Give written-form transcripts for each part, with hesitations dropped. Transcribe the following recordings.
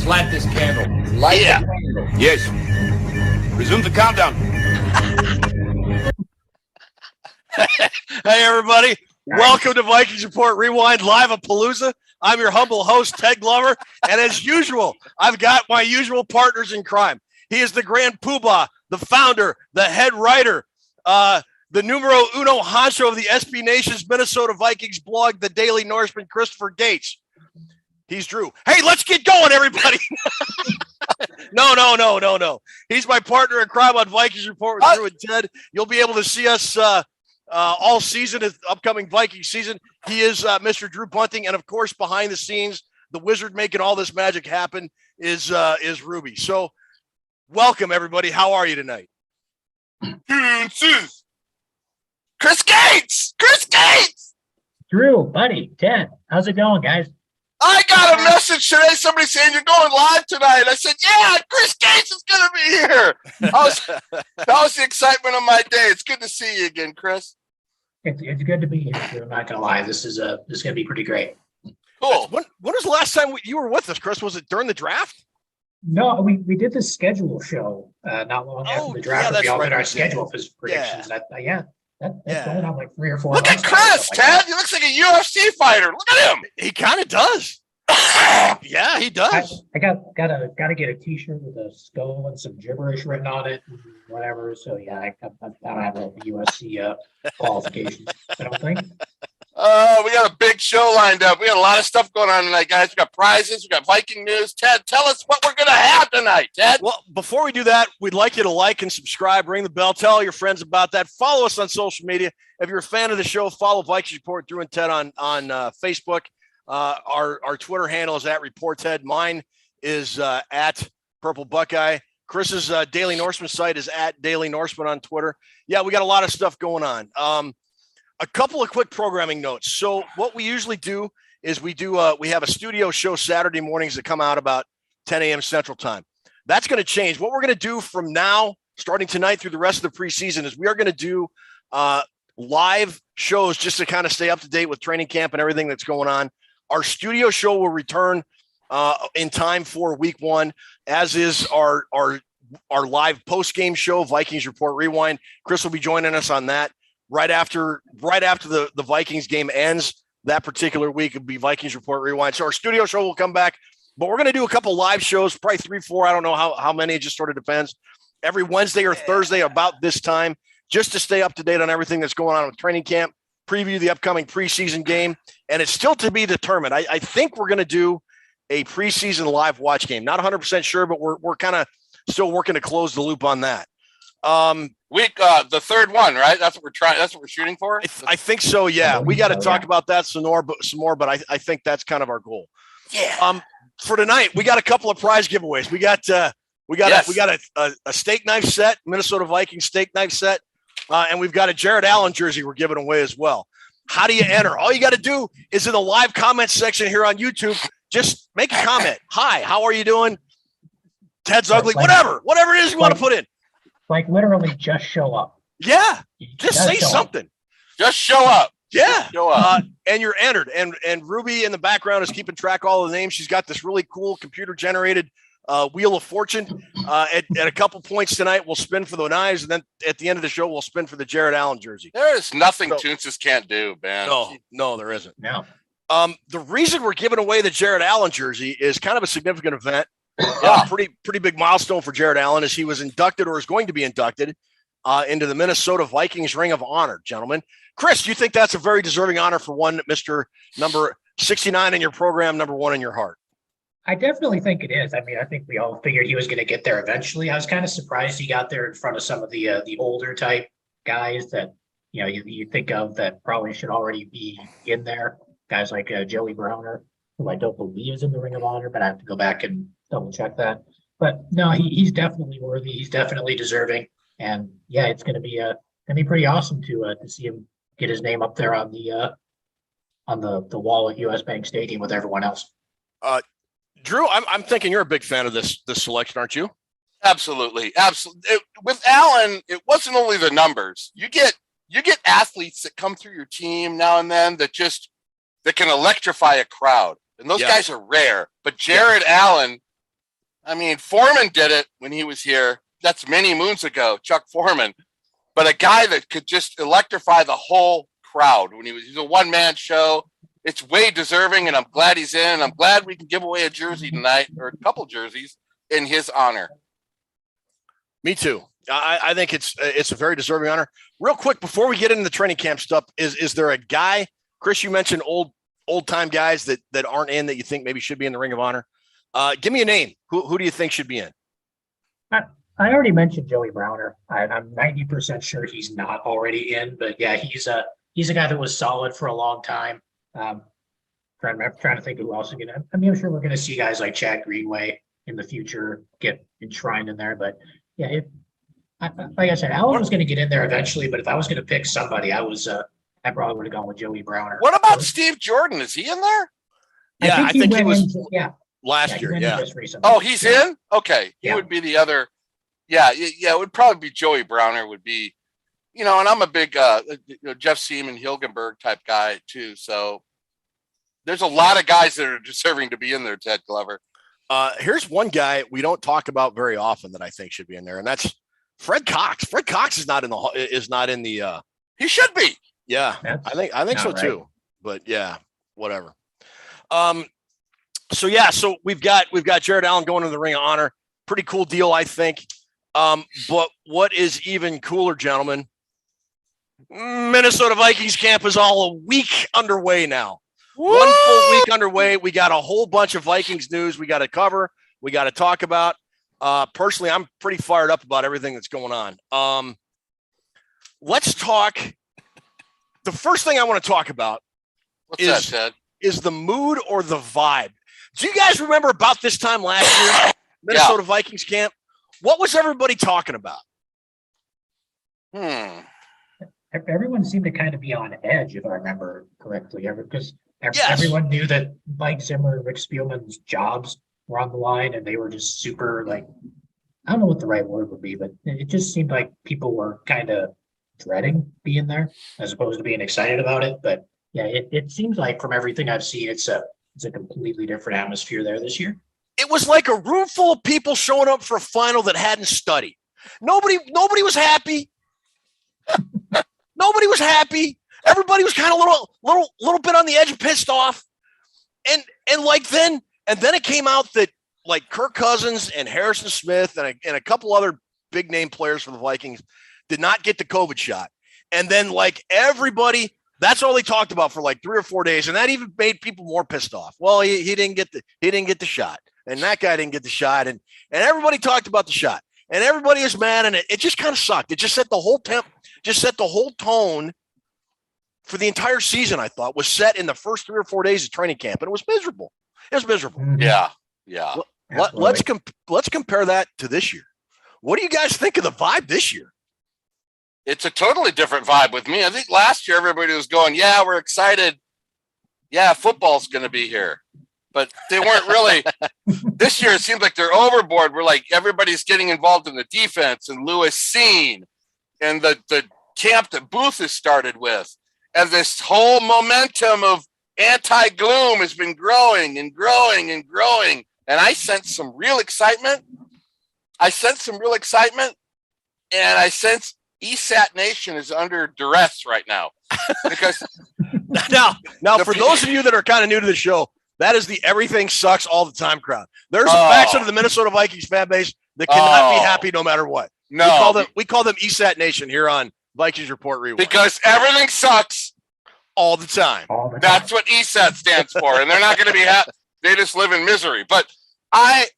Let's light this candle. Light the candle. Yes. Resume the countdown. Hey, everybody. Welcome to Vikings Report Rewind Live at Palooza. I'm your humble host, Ted Glover. And as usual, I've got my usual partners in crime. He is the grand poobah, the founder, the head writer, the numero uno honcho of the SB Nation's Minnesota Vikings blog, the Daily Norseman, Christopher Gates. He's Drew. Hey, let's get going, everybody. No. He's my partner in crime on Vikings Report with Drew and Ted. You'll be able to see us all season, the upcoming Vikings season. He is Mr. Drew Bunting, and of course, behind the scenes, the wizard making all this magic happen is Ruby. So, welcome, everybody. How are you tonight? Chris Gates! Drew, buddy, Ted, how's it going, guys? I got a message today. Somebody saying you're going live tonight. I said, yeah, Chris Gates is going to be here. That was the excitement of my day. It's good to see you again, Chris. It's good to be here. Drew. I'm not gonna lie. This is going to be pretty great. Cool. When was the last time you were with us, Chris? Was it during the draft? No, we did this schedule show not long after the draft. Yeah, we all right. did our schedule for predictions. Yeah. That's going on like 3 or 4 Look months. at Chris, Ted. He looks like a UFC fighter. Look at him. He kind of does. Yeah, he does. I gotta get a T-shirt with a skull and some gibberish written on it, and whatever. So yeah, I don't have a UFC qualifications. I don't think. We got a big show lined up. We got a lot of stuff going on tonight, guys. We got prizes. We got Viking news. Ted, tell us what we're going to have tonight, Ted. Well, before we do that, we'd like you to like and subscribe, ring the bell, tell all your friends about that. Follow us on social media. If you're a fan of the show, follow Vikings Report Drew and Ted on Facebook. Our Twitter handle is @ReportTed. Mine is at Purple Buckeye. Chris's Daily Norseman site is @Daily Norseman on Twitter. Yeah, we got a lot of stuff going on. A couple of quick programming notes. So what we usually do is we have a studio show Saturday mornings that come out about 10 a.m. Central Time. That's going to change. What we're going to do from now, starting tonight through the rest of the preseason, is we are going to do live shows just to kind of stay up to date with training camp and everything that's going on. Our studio show will return in time for week 1, as is our live post-game show, Vikings Report Rewind. Chris will be joining us on that. Right after the Vikings game ends that particular week, it'll be Vikings Report Rewind. So our studio show will come back, but we're going to do a couple live shows, probably 3, 4. I don't know how many. It just sort of depends. Every Wednesday or Thursday about this time, just to stay up to date on everything that's going on with training camp, preview the upcoming preseason game. And it's still to be determined. I think we're going to do a preseason live watch game. Not 100% sure, but we're kind of still working to close the loop on that. The third one, right? That's what we're trying. That's what we're shooting for. I think so. Yeah, we got to talk about that some more, but I think that's kind of our goal. Yeah. For tonight, we got a couple of prize giveaways. We got a steak knife set, Minnesota Vikings steak knife set, and we've got a Jared Allen jersey we're giving away as well. How do you enter? All you got to do is in the live comment section here on YouTube. Just make a comment. Hi, how are you doing? Ted's ugly. Whatever it is you want to put in. Like literally just show up. Yeah. Just say something. Just show up. Yeah. Show up. And you're entered. And Ruby in the background is keeping track of all the names. She's got this really cool computer generated Wheel of Fortune. At a couple points tonight, we'll spin for the knives. And then at the end of the show, we'll spin for the Jared Allen jersey. There is nothing Toonces can't do, man. No, there isn't. No. The reason we're giving away the Jared Allen jersey is kind of a significant event. Pretty big milestone for Jared Allen, as he was inducted or is going to be inducted into the Minnesota Vikings Ring of Honor, gentlemen. Chris, do you think that's a very deserving honor for one, Mr. number 69 in your program, number 1 in your heart? I definitely think it is. I mean, I think we all figured he was going to get there eventually. I was kind of surprised he got there in front of some of the older type guys that you think of that probably should already be in there. Guys like Joey Browner, who I don't believe is in the Ring of Honor, but I have to go back and double check that. But no, he's definitely worthy. He's definitely deserving. And yeah, it's going to be pretty awesome to see him get his name up there on the wall at US Bank Stadium with everyone else. Drew, I'm thinking you're a big fan of this selection, aren't you? Absolutely. With Allen, it wasn't only the numbers. You get athletes that come through your team now and then that can electrify a crowd. And those guys are rare. But Jared Allen I mean, Foreman did it when he was here. That's many moons ago, Chuck Foreman. But a guy that could just electrify the whole crowd when he's a one-man show. It's way deserving, and I'm glad he's in. I'm glad we can give away a jersey tonight, or a couple jerseys, in his honor. Me too. I think it's a very deserving honor. Real quick, before we get into the training camp stuff, is there a guy, Chris, you mentioned old time guys that aren't in that you think maybe should be in the Ring of Honor? Give me a name. Who do you think should be in? I already mentioned Joey Browner. I'm 90% sure he's not already in, but yeah, he's a guy that was solid for a long time. Trying to think of who else again. I mean, I'm sure we're going to see guys like Chad Greenway in the future get enshrined in there, but yeah, like I said, Allen was going to get in there eventually, but if I was going to pick somebody, I probably would have gone with Joey Browner. What about Steve Jordan? Is he in there? Yeah, I think he was last year. Yeah. Oh, he's in? Okay. He would be the other. Yeah. It would probably be Joey Browner would be, and I'm a big Jeff Seaman, Hilgenberg type guy too. So there's a lot of guys that are deserving to be in there, Ted Glover. Here's one guy we don't talk about very often that I think should be in there, and that's Fred Cox. Fred Cox is not in the. He should be. Yeah, I think so right. Too. But yeah, whatever. So we've got Jared Allen going to the Ring of Honor. Pretty cool deal, I think. But what is even cooler, gentlemen? Minnesota Vikings camp is all a week underway now. Woo! 1 full week underway. We got a whole bunch of Vikings news we got to cover. We got to talk about. Personally, I'm pretty fired up about everything that's going on. Let's talk. The first thing I want to talk about is the mood or the vibe. Do you guys remember about this time last year, Minnesota Vikings camp? What was everybody talking about? Everyone seemed to kind of be on edge, if I remember correctly, because everyone knew that Mike Zimmer and Rick Spielman's jobs were on the line, and they were just super, I don't know what the right word would be, but it just seemed like people were kind of dreading being there as opposed to being excited about it. But yeah, it seems like from everything I've seen, it's a completely different atmosphere there this year. It was like a room full of people showing up for a final that hadn't studied. Nobody was happy. Nobody was happy. Everybody was kind of little bit on the edge of pissed off. And then it came out that Kirk Cousins and Harrison Smith and a couple other big name players for the Vikings did not get the COVID shot. And then everybody, that's all they talked about for 3 or 4 days. And that even made people more pissed off. Well, he didn't get the shot. And that guy didn't get the shot. And everybody talked about the shot. And everybody was mad. And it just kind of sucked. It just set the whole tone for the entire season, I thought, was set in the first 3 or 4 days of training camp. And it was miserable. Yeah. Let's compare that to this year. What do you guys think of the vibe this year? It's a totally different vibe with me. I think last year everybody was going, yeah, we're excited. Yeah, football's going to be here. But they weren't really. This year it seems like they're overboard. We're everybody's getting involved in the defense and Lewis Cine and the camp that Booth has started with. And this whole momentum of anti-gloom has been growing and growing and growing. And I sense some real excitement. And I sense ESAT Nation is under duress right now. Because now for those of you that are kind of new to the show, that is the everything sucks all the time crowd. There's a faction of the Minnesota Vikings fan base that cannot be happy no matter what. No. We call them ESAT Nation here on Vikings Report Rewind. Because everything sucks all the time. That's what ESAT stands for. And they're not going to be happy. They just live in misery. But we've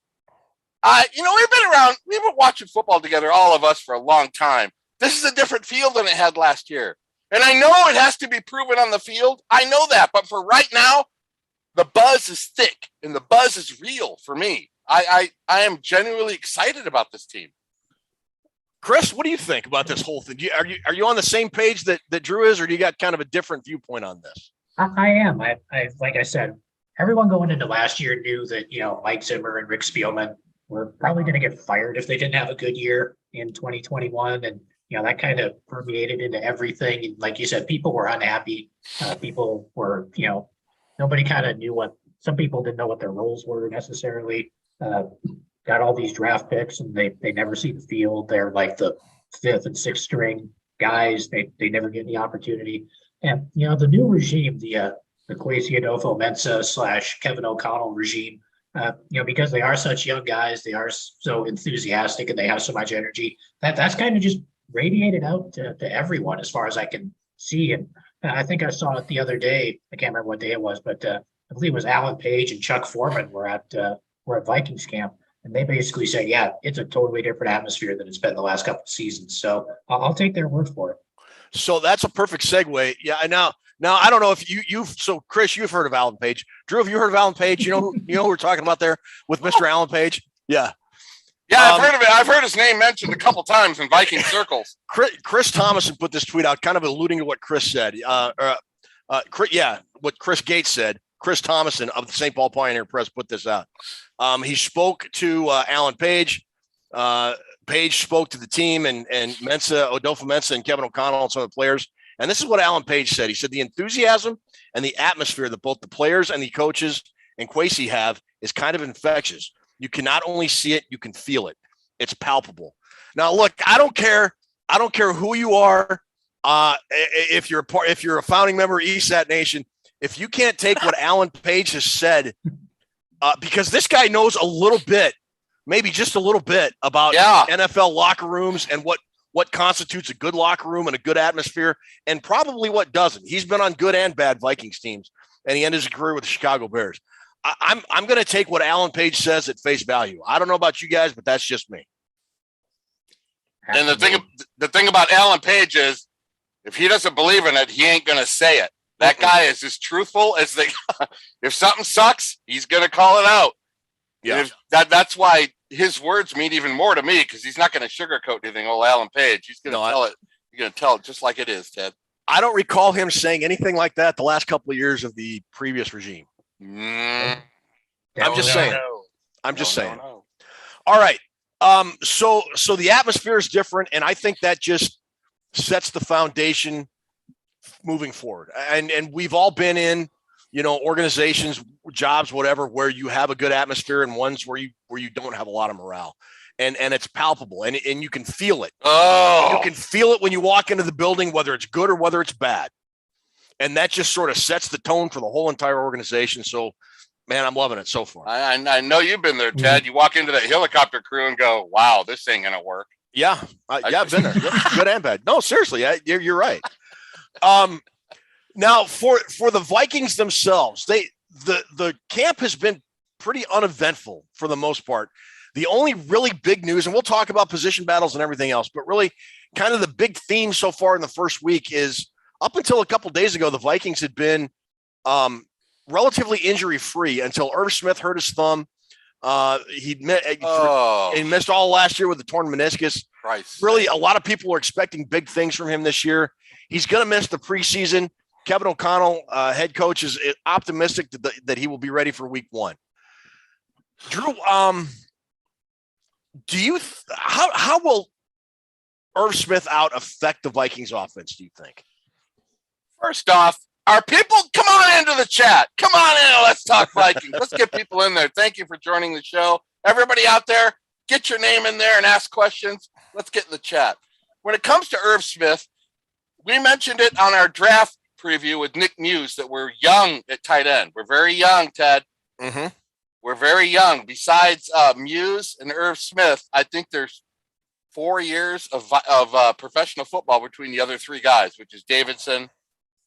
been watching football together, all of us, for a long time. This is a different field than it had last year. And I know it has to be proven on the field. I know that. But for right now, the buzz is thick and the buzz is real for me. I am genuinely excited about this team. Chris, what do you think about this whole thing? Are you on the same page that Drew is, or do you got kind of a different viewpoint on this? I am. I like I said, everyone going into last year knew that, Mike Zimmer and Rick Spielman were probably going to get fired if they didn't have a good year in 2021. And, that kind of permeated into everything. And like you said, people were unhappy. People were, nobody kind of knew some people didn't know what their roles were necessarily. got all these draft picks and they never see the field. They're like the fifth and sixth string guys. They never get any opportunity. And the new regime, the Kwesi Adolfo-Mensah / Kevin O'Connell regime, because they are such young guys, they are so enthusiastic and they have so much energy that's kind of just radiated out to everyone as far as I can see. And I think I saw it the other day. I can't remember what day it was, but I believe it was Alan Page and Chuck Foreman were at Vikings camp. And they basically said, yeah, it's a totally different atmosphere than it's been the last couple of seasons. So I'll take their word for it. So that's a perfect segue. Yeah. Now I don't know if so Chris, you've heard of Alan Page. Drew, have you heard of Alan Page? You know who we're talking about there with Mr. Alan Page? Yeah. Yeah, I've heard of it. I've heard his name mentioned a couple times in Viking circles. Chris Thomason put this tweet out, kind of alluding to what Chris said. What Chris Gates said. Chris Thomason of the St. Paul Pioneer Press put this out. He spoke to Alan Page. Page spoke to the team and Adolfo-Mensah and Kevin O'Connell and some of the players. And this is what Alan Page said. He said the enthusiasm and the atmosphere that both the players and the coaches and Kwesi have is kind of infectious. You can not only see it, you can feel it. It's palpable. Now, look, I don't care who you are. If you're a founding member of ESAT Nation, if you can't take what Alan Page has said, because this guy knows a little bit, maybe just a little bit about NFL locker rooms and what constitutes a good locker room and a good atmosphere, and probably what doesn't. He's been on good and bad Vikings teams, and he ended his career with the Chicago Bears. I'm going to take what Alan Page says at face value. I don't know about you guys, but that's just me. And the thing about Alan Page is, if he doesn't believe in it, he ain't going to say it. That guy is as truthful as they. If something sucks, he's going to call it out. Yeah, that's why his words mean even more to me, because he's not going to sugarcoat anything. Old Alan Page, he's going to tell it. You're going to tell it just like it is, Ted. I don't recall him saying anything like that the last couple of years of the previous regime. I'm just saying. All right. So the atmosphere is different, and I think that just sets the foundation moving forward. And we've all been in, organizations, jobs, whatever, where you have a good atmosphere, and ones where you don't have a lot of morale. And it's palpable, and you can feel it. Oh, you can feel it when you walk into the building, whether it's good or whether it's bad. And that just sort of sets the tone for the whole entire organization. So, man, I'm loving it so far. I know you've been there, Ted. You walk into that helicopter crew and go, wow, this ain't going to work. Yeah. I've been there. Good and bad. No, seriously, you're right. Now, for the Vikings themselves, the camp has been pretty uneventful for the most part. The only really big news, and we'll talk about position battles and everything else, but really kind of the big theme so far in the first week is, up until a couple days ago, the Vikings had been relatively injury-free until Irv Smith hurt his thumb. He missed all last year with the torn meniscus. Christ. Really, a lot of people are expecting big things from him this year. He's going to miss the preseason. Kevin O'Connell, head coach, is optimistic that he will be ready for week 1. Drew, how will Irv Smith out affect the Vikings offense, do you think? First off, our people, come on into the chat. Come on in. Let's talk Vikings. Let's get people in there. Thank you for joining the show. Everybody out there, get your name in there and ask questions. Let's get in the chat. When it comes to Irv Smith, we mentioned it on our draft preview with Nick Muse that we're young at tight end. We're very young, Ted. Mm-hmm. We're very young. Besides Muse and Irv Smith, I think there's 4 years of professional football between the other 3 guys, which is Davidson,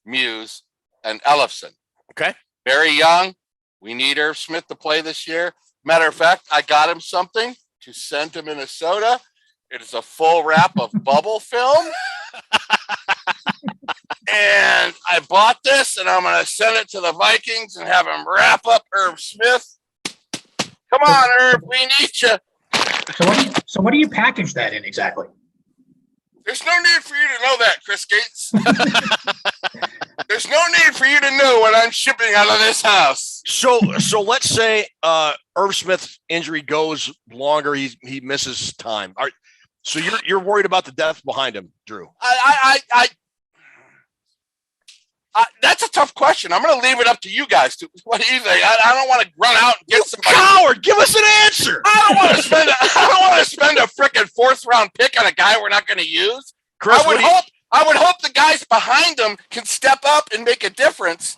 Muse, and Ellefson. Okay. Very young. We need Irv Smith to play this year. Matter of fact, I got him something to send to Minnesota. It is a full wrap of bubble film. And I bought this, and I'm going to send it to the Vikings and have them wrap up Irv Smith. Come on, Irv. We need you. So what do you package that in exactly? There's no need for you to know that, Chris Gates. There's no need for you to know what I'm shipping out of this house. So let's say Irv Smith's injury goes longer. He misses time. So you're worried about the depth behind him, Drew? That's a tough question. I'm going to leave it up to you guys. What do you think? I don't want to run out and get somebody. Coward, give us an answer. I don't want to spend a freaking 4th round pick on a guy we're not going to use. Chris, I would hope the guys behind him can step up and make a difference.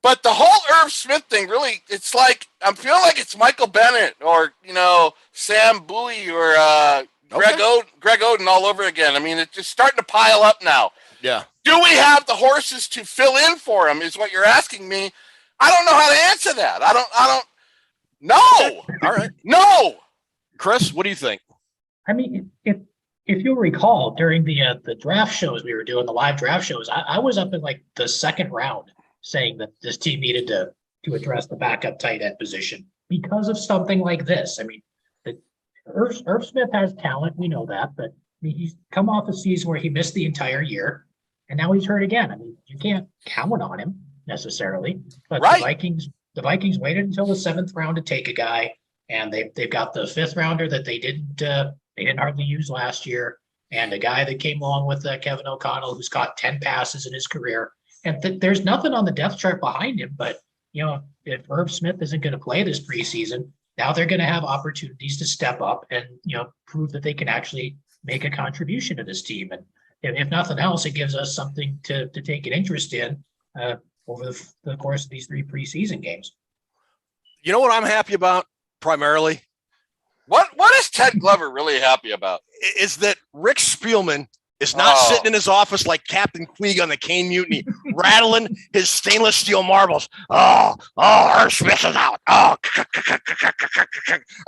But the whole Irv Smith thing, really, it's like I'm feeling like it's Michael Bennett or Sam Bowie or Greg Oden all over again. I mean, it's just starting to pile up now. Yeah. Do we have the horses to fill in for him? Is what you're asking me. I don't know how to answer that. I don't. No. All right. No. Chris, what do you think? I mean, if you'll recall, during the draft shows we were doing, the live draft shows, I was up in like the 2nd round saying that this team needed to address the backup tight end position because of something like this. I mean, Irv Smith has talent, we know that, but I mean, he's come off a season where he missed the entire year, and now he's hurt again. I mean, you can't count on him necessarily, but right. the Vikings waited until the 7th round to take a guy, and they've got the 5th rounder that they didn't hardly use last year, and a guy that came along with Kevin O'Connell who's caught 10 passes in his career. And there's nothing on the depth chart behind him, but if Irv Smith isn't going to play this preseason, now they're going to have opportunities to step up and prove that they can actually make a contribution to this team. And if nothing else, it gives us something to take an interest in over the course of these 3 preseason games. You know what I'm happy about primarily? What is Ted Glover really happy about? Is that Rick Spielman is not sitting in his office like Captain Queeg on the Kane Mutiny, rattling his stainless steel marbles. Irv Smith is out.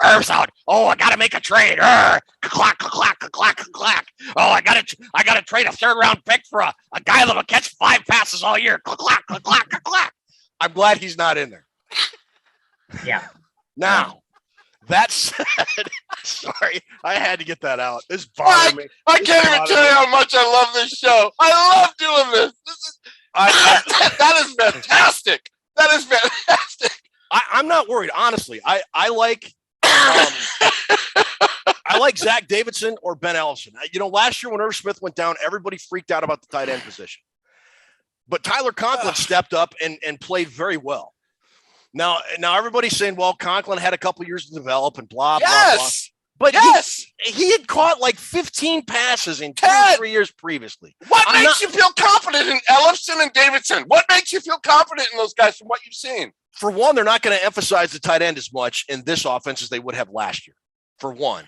Irv's out. I got to make a trade. Clack, clack, clack, clack. I got to trade a 3rd round pick for a guy that'll catch 5 passes all year. Clack, clack, clack, clack. I'm glad he's not in there. Yeah. Now, that said, sorry, I had to get that out. This bothered me. I can't even tell you how much I love this show. I love doing this. That is fantastic. That is fantastic. I'm not worried, honestly. I like I like Zach Davidson or Ben Ellison. Last year when Irv Smith went down, everybody freaked out about the tight end position. But Tyler Conklin stepped up and played very well. Now everybody's saying, well, Conklin had a couple years to develop and blah, blah, blah. But he had caught like 15 passes in 2 or 3 years previously. What makes you feel confident in Ellison and Davidson? What makes you feel confident in those guys from what you've seen? For one, they're not going to emphasize the tight end as much in this offense as they would have last year, for one.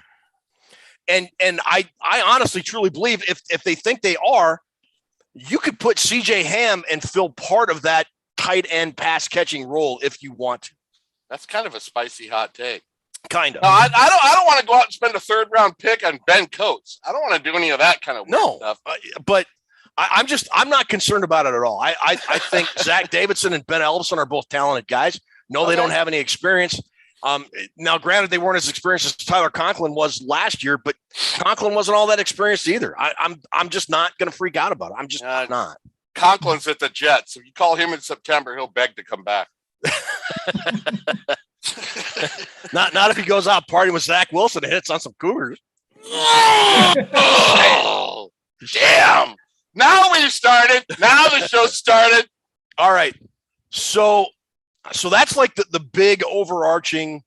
And I honestly, truly believe if they think they are, you could put CJ Ham and fill part of that tight end pass catching role if you want to. That's kind of a spicy hot take. Kind of. No, I don't want to go out and spend a 3rd round pick on Ben Coates. I don't want to do any of that kind of weird stuff. But I'm not concerned about it at all. I think Zach Davidson and Ben Ellison are both talented guys. No, they don't have any experience. Now, granted, they weren't as experienced as Tyler Conklin was last year, but Conklin wasn't all that experienced either. I'm just not going to freak out about it. I'm just not. Conklin's at the Jets. If you call him in September, he'll beg to come back. Not if he goes out partying with Zach Wilson and hits on some Cougars. Oh, damn. Now we've started. Now the show started. All right. So that's like the big overarching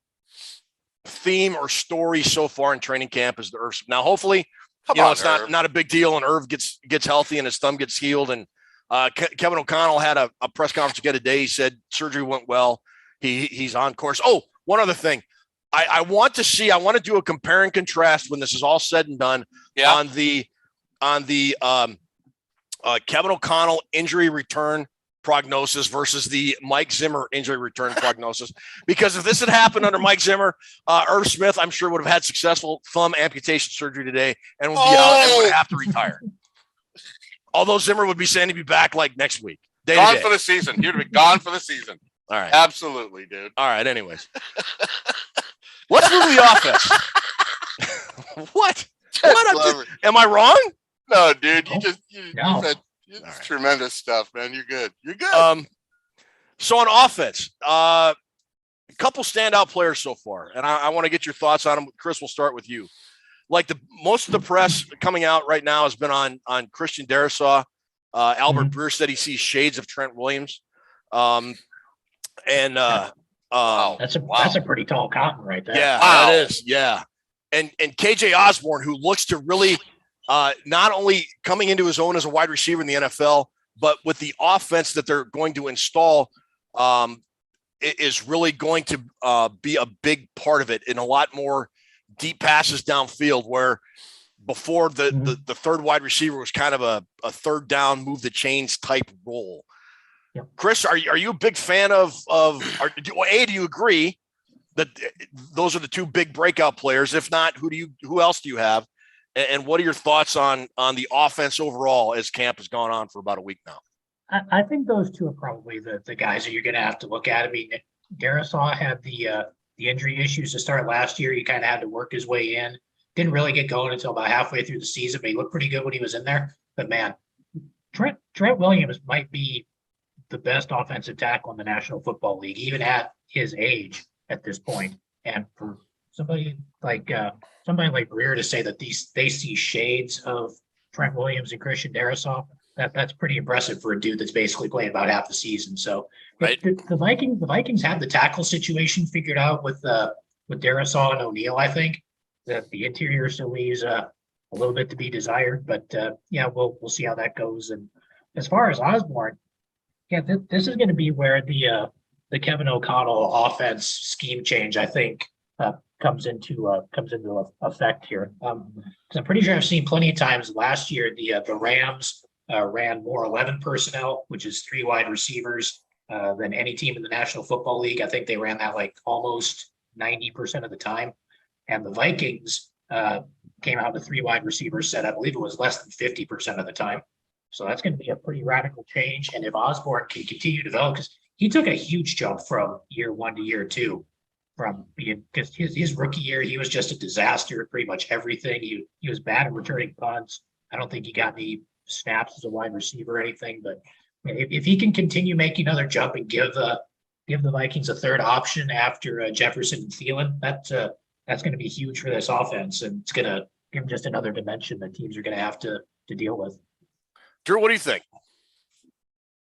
theme or story so far in training camp is the Irv. Now, hopefully, it's not a big deal and Irv gets healthy and his thumb gets healed. And Kevin O'Connell had a press conference again today. He said surgery went well. He's on course. Oh, one other thing. I want to do a compare and contrast when this is all said and done on the Kevin O'Connell injury return prognosis versus the Mike Zimmer injury return prognosis. Because if this had happened under Mike Zimmer, Irv Smith, I'm sure would have had successful thumb amputation surgery today and would be out and would have to retire. Although Zimmer would be saying he'd be back like next week. Gone for the season. He would be gone for the season. All right. Absolutely, dude. All right. Anyways, let's move to the offense. What? Am I wrong? No, dude. You said right. Tremendous stuff, man. You're good. You're good. So on offense, a couple standout players so far, and I want to get your thoughts on them. Chris, we'll start with you. Like most of the press coming out right now has been on Christian Darrisaw Albert Breer said he sees shades of Trent Williams. Wow. That's a pretty tall cotton right there. Yeah, Wow. that is. Yeah. And KJ Osborne, who looks to really not only coming into his own as a wide receiver in the NFL, but with the offense that they're going to install, is really going to be a big part of it in a lot more deep passes downfield, where before the third wide receiver was kind of a third down, move the chains type role. Yep. Chris, are you a big fan do you agree that those are the two big breakout players? If not, who else do you have? And what are your thoughts on the offense overall as camp has gone on for about a week now? I think those two are probably the guys that you're going to have to look at. I mean, Darisaw had the injury issues to start last year. He kind of had to work his way in. Didn't really get going until about halfway through the season, but he looked pretty good when he was in there. But man, Trent Williams might be the best offensive tackle in the National Football League, even at his age at this point. And for somebody like Breer to say that they see shades of Trent Williams and Christian Darisaw, that's pretty impressive for a dude that's basically playing about half the season. So right. The Vikings have the tackle situation figured out with Darisaw and O'Neal. I think that the interior still leaves a little bit to be desired, but we'll see how that goes. And as far as Osborne, this is going to be where the Kevin O'Connell offense scheme change, I think, comes into effect here. Because I'm pretty sure I've seen plenty of times last year the Rams ran more 11 personnel, which is 3 wide receivers than any team in the National Football League. I think they ran that like almost 90% of the time. And the Vikings came out with 3 wide receivers set. I believe it was less than 50% of the time. So that's going to be a pretty radical change. And if Osborne can continue to develop, because he took a huge jump from year 1 to year 2, because his rookie year, he was just a disaster at pretty much everything. He was bad at returning punts. I don't think he got any snaps as a wide receiver or anything. But if he can continue making another jump and give the Vikings a third option after Jefferson and Thielen, that's going to be huge for this offense, and it's going to give them just another dimension that teams are going to have to deal with. Drew, what do you think?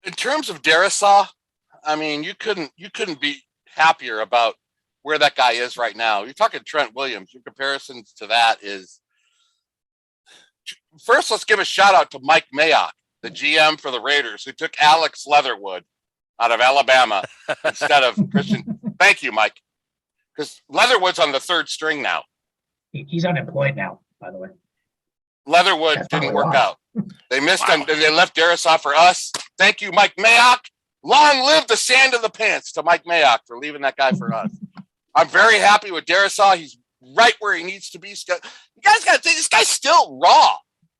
In terms of Darisaw, I mean, you couldn't be happier about where that guy is right now. You're talking Trent Williams. Your comparisons to that is, first, let's give a shout out to Mike Mayock, the GM for the Raiders, who took Alex Leatherwood out of Alabama instead of Christian. Thank you, Mike. Because Leatherwood's on the 3rd string now. He's unemployed now, by the way. Leatherwood didn't work out. They missed him. They left Darisaw for us. Thank you, Mike Mayock. Long live the sand of the pants to Mike Mayock for leaving that guy for us. I'm very happy with Darisaw. He's right where he needs to be. You guys got to think, this guy's still raw.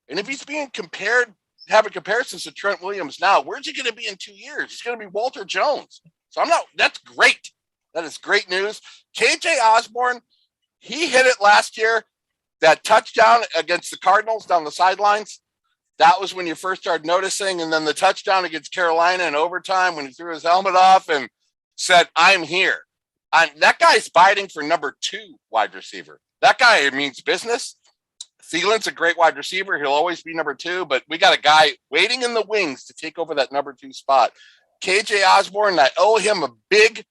And if he's being compared, having comparisons to Trent Williams now, where's he going to be in 2 years? He's going to be Walter Jones. So that's great. That is great news. KJ Osborne, he hit it last year. That touchdown against the Cardinals down the sidelines, that was when you first started noticing. And then the touchdown against Carolina in overtime when he threw his helmet off and said, I'm here. That guy's biting for number 2 wide receiver. That guy means business. Thielen's a great wide receiver. He'll always be number 2, but we got a guy waiting in the wings to take over that number 2 spot. KJ Osborne, I owe him a big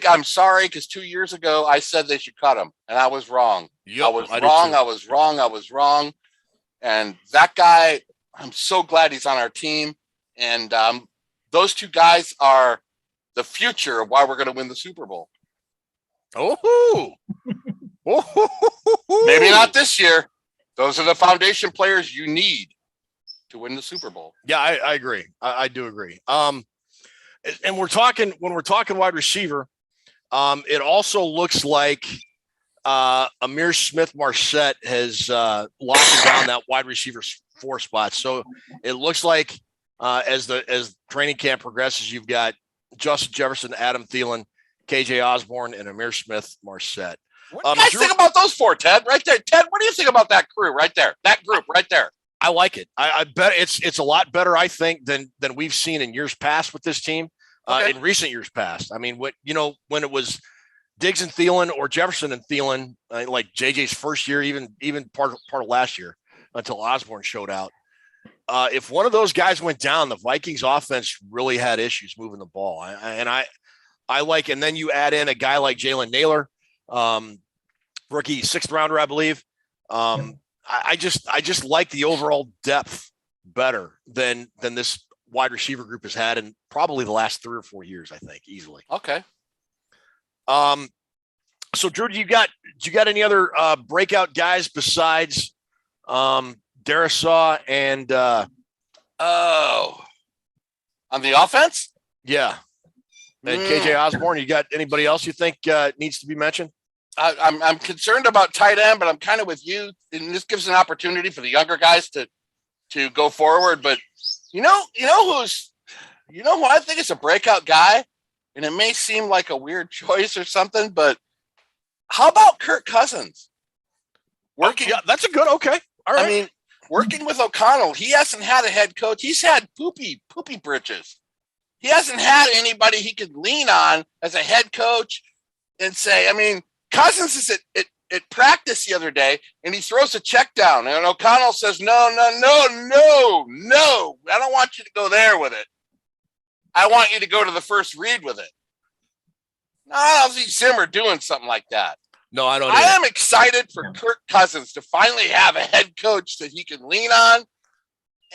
I'm sorry, because 2 years ago I said they should cut him, and I was wrong. Yep, I was wrong. And that guy, I'm so glad he's on our team. And those 2 guys are the future of why we're going to win the Super Bowl. Oh, maybe not this year. Those are the foundation players you need to win the Super Bowl. Yeah, I agree. I do agree. And when we're talking wide receiver, it also looks like Amir Smith-Marset has locked down that wide receiver 4 spot. So it looks like as training camp progresses, you've got Justin Jefferson, Adam Thielen, KJ Osborne, and Amir Smith-Marset. What do you guys think about those 4, Ted? Right there. Ted, what do you think about that crew right there? That group right there. I like it. I bet it's a lot better, I think, than we've seen in years past with this team. In recent years past. I mean, when it was Diggs and Thielen or Jefferson and Thielen, like JJ's first year, even part of last year until Osborne showed out. if one of those guys went down, the Vikings offense really had issues moving the ball. I like, and then you add in a guy like Jalen Naylor, rookie 6th rounder, I believe. I just like the overall depth better than this wide receiver group has had in probably the last 3 or 4 years, I think, easily. Okay. So Drew, do you got any other breakout guys besides Darisaw and on the offense? Yeah. And KJ Osborne, you got anybody else you think needs to be mentioned? I'm concerned about tight end, but I'm kind of with you. And this gives an opportunity for the younger guys to go forward. But you know who I think is a breakout guy, and it may seem like a weird choice or something, but how about Kirk Cousins? Working, yeah, that's a good. Okay, all right. I mean, working with O'Connell, he hasn't had a head coach. He's had poopy britches. He hasn't had anybody he could lean on as a head coach and say, I mean, Cousins is at practice the other day, and he throws a check down, and O'Connell says, no, I don't want you to go there with it. I want you to go to the first read with it. No, I don't see Zimmer doing something like that. No, I don't. I am excited for Kirk Cousins to finally have a head coach that he can lean on.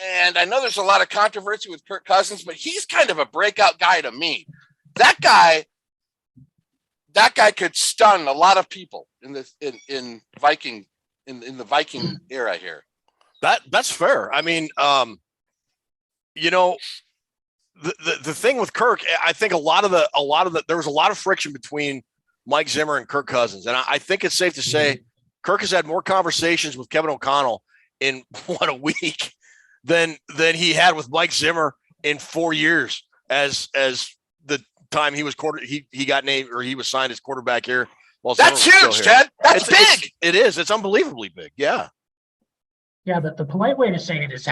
And I know there's a lot of controversy with Kirk Cousins, but he's kind of a breakout guy to me. That guy could stun a lot of people in the Viking era here. That's fair. I mean, the thing with Kirk, I think a lot of the there was a lot of friction between Mike Zimmer and Kirk Cousins, and I think it's safe to say Kirk has had more conversations with Kevin O'Connell in a week than he had with Mike Zimmer in 4 years as the time he was he got named or he was signed as quarterback here. Well, that's huge, Ted. That's big. It is. It's unbelievably big. Yeah. Yeah, but the polite way to say it is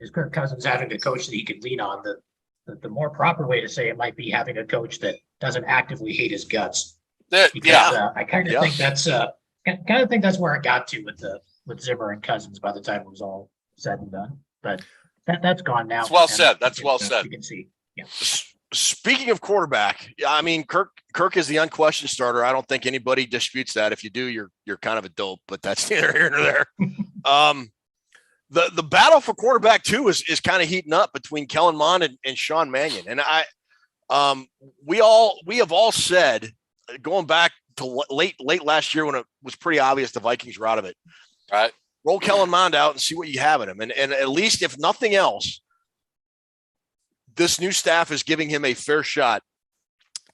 is Kirk Cousins having a coach that he can lean on. The more proper way to say it might be having a coach that doesn't actively hate his guts. I kind of think that's where it got to with Zimmer and Cousins by the time it was all said and done. But that's gone now. That's well said. That's well said. You can see. Yeah. Speaking of quarterback, I mean, Kirk is the unquestioned starter. I don't think anybody disputes that. If you do, you're kind of a dope, but that's neither here nor there. The battle for quarterback too is kind of heating up between Kellen Mond and Sean Mannion. And we have all said, going back to late last year when it was pretty obvious the Vikings were out of it. Right. Roll Kellen Mond out and see what you have in him. And at least if nothing else, this new staff is giving him a fair shot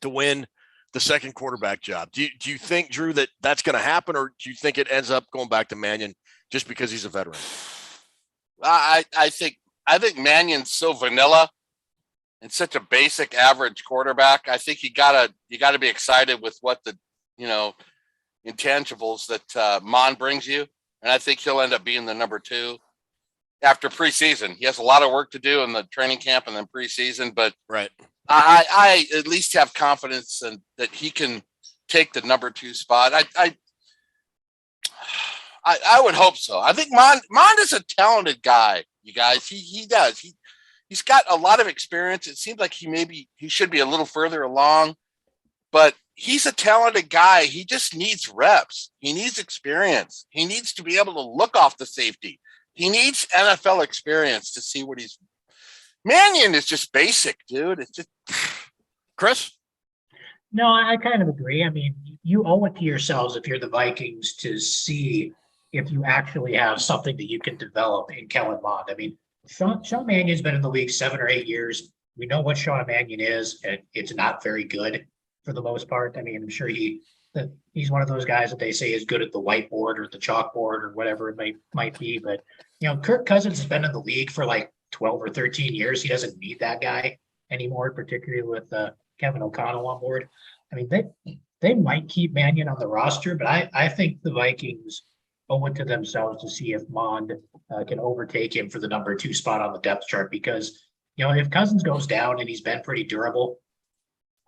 to win the second quarterback job. Do you think, Drew, that that's going to happen, or do you think it ends up going back to Mannion just because he's a veteran? I think Mannion's so vanilla and such a basic average quarterback. I think you gotta be excited with what the intangibles that Mond brings you, and I think he'll end up being the number 2 after preseason. He has a lot of work to do in the training camp and then preseason, but right. I at least have confidence that he can take the number 2 spot. I would hope so. I think Mond is a talented guy, you guys. He does. He's got a lot of experience. It seems like he should be a little further along, but he's a talented guy. He just needs reps. He needs experience. He needs to be able to look off the safety. He needs NFL experience to see what he's. Mannion is just basic, dude. It's just Chris. No, I kind of agree. I mean, you owe it to yourselves if you're the Vikings to see if you actually have something that you can develop in Kellen Mond. I mean, Sean Mannion's been in the league 7 or 8 years. We know what Sean Mannion is, and it's not very good for the most part. I mean, I'm sure he's one of those guys that they say is good at the whiteboard or the chalkboard or whatever it might be. But, Kirk Cousins has been in the league for like 12 or 13 years. He doesn't need that guy anymore, particularly with Kevin O'Connell on board. I mean, they might keep Mannion on the roster, but I think the Vikings owe it to themselves to see if Mond can overtake him for the number 2 spot on the depth chart, because, if Cousins goes down and he's been pretty durable,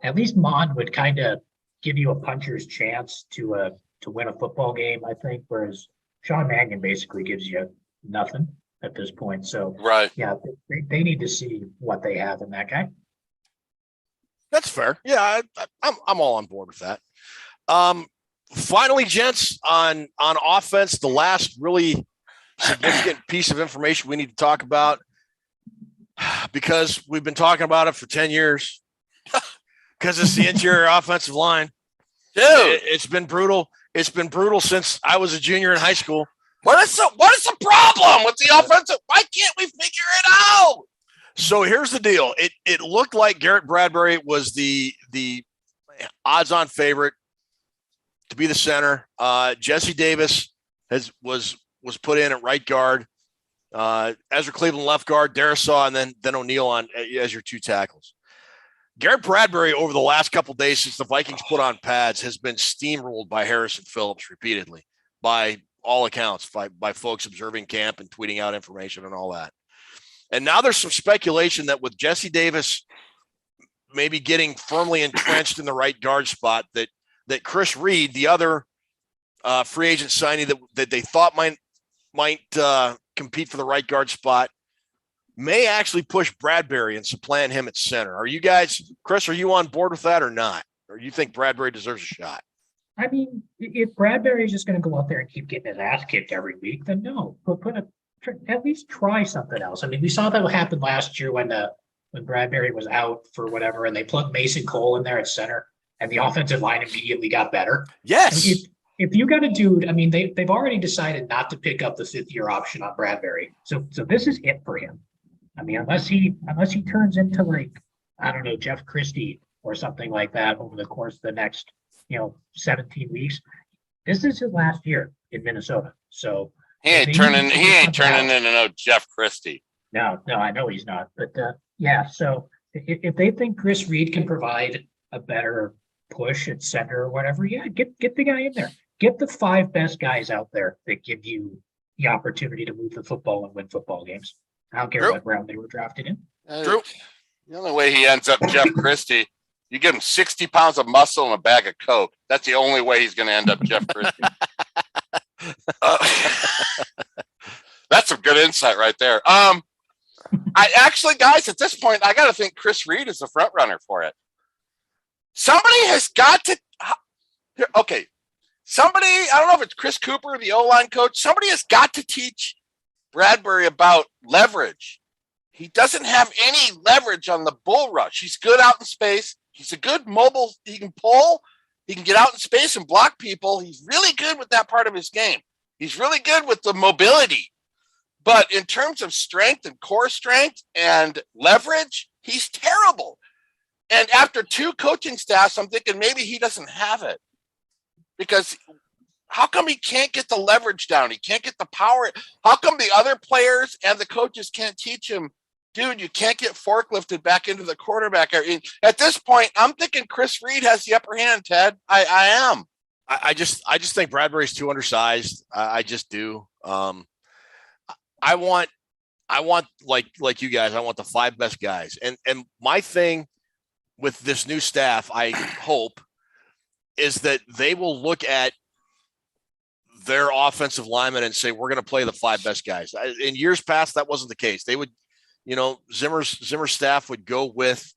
at least Mond would kind of give you a puncher's chance to win a football game, I think, whereas Sean Mannion basically gives you nothing. at this point. So, Right. yeah, they need to see what they have in that guy. That's fair. Yeah, I'm all on board with that. Finally, gents, on offense, the last really significant piece of information we need to talk about, because we've been talking about it for 10 years, because it's the interior offensive line. Dude, It's been brutal. It's been brutal since I was a junior in high school. what is the problem with the offensive? Why can't we figure it out? So here's the deal. It looked like Garrett Bradbury was the odds-on favorite to be the center. Jesse Davis was put in at right guard. Ezra Cleveland left guard, Darisaw, and then O'Neal on as your two tackles. Garrett Bradbury over the last couple of days since the Vikings put on pads has been steamrolled by Harrison Phillips repeatedly, by all accounts, by folks observing camp and tweeting out information and all that. And now there's some speculation that with Jesse Davis maybe getting firmly entrenched in the right guard spot, that Chris Reed, the other free agent signing that they thought might compete for the right guard spot, may actually push Bradbury and supplant him at center. Are you guys, Chris, are you on board with that or not? Or you think Bradbury deserves a shot? I mean, if Bradbury is just going to go out there and keep getting his ass kicked every week, then no. But at least try something else. I mean, we saw that happen last year when Bradbury was out for whatever, and they plugged Mason Cole in there at center, and the offensive line immediately got better. Yes. If you got a dude, I mean, they've already decided not to pick up the 5th-year option on Bradbury, so this is it for him. I mean, unless he turns into, like, I don't know, Jeff Christie or something like that over the course of the next 17 weeks, this is his last year in Minnesota. So he ain't turning into no Jeff Christie. No, I know he's not. But yeah, so if they think Chris Reed can provide a better push at center or whatever, yeah, get the guy in there. Get the 5 best guys out there that give you the opportunity to move the football and win football games. I don't care what round they were drafted in. Drew. The only way he ends up Jeff Christie, you give him 60 pounds of muscle and a bag of Coke. That's the only way he's going to end up Jeff Christie. That's some good insight right there. I actually, guys, at this point, I got to think Chris Reed is the front runner for it. Somebody has got to. Okay. Somebody, I don't know if it's Chris Cooper, the O-line coach, somebody has got to teach Bradbury about leverage. He doesn't have any leverage on the bull rush. He's good out in space. He's a good mobile. He can pull. He can get out in space and block people. He's really good with that part of his game. He's really good with the mobility. But in terms of strength and core strength and leverage, he's terrible. And after 2 coaching staffs, I'm thinking maybe he doesn't have it. Because how come he can't get the leverage down? He can't get the power. How come the other players and the coaches can't teach him, dude, you can't get forklifted back into the quarterback area? At this point, I'm thinking Chris Reed has the upper hand, Ted. I am. I just think Bradbury's too undersized. I just do. I want like you guys, I want the 5 best guys. And my thing with this new staff, I hope, is that they will look at their offensive linemen and say, we're going to play the 5 best guys. In years past, that wasn't the case. They would, Zimmer's staff would go with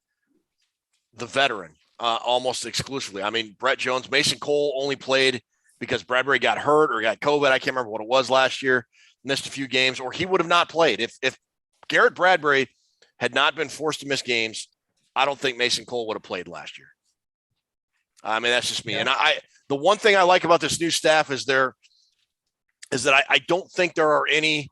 the veteran almost exclusively. I mean, Brett Jones, Mason Cole only played because Bradbury got hurt or got COVID. I can't remember what it was last year, missed a few games, or he would have not played. If Garrett Bradbury had not been forced to miss games, I don't think Mason Cole would have played last year. I mean, that's just me. Yeah. And the one thing I like about this new staff is that I don't think there are any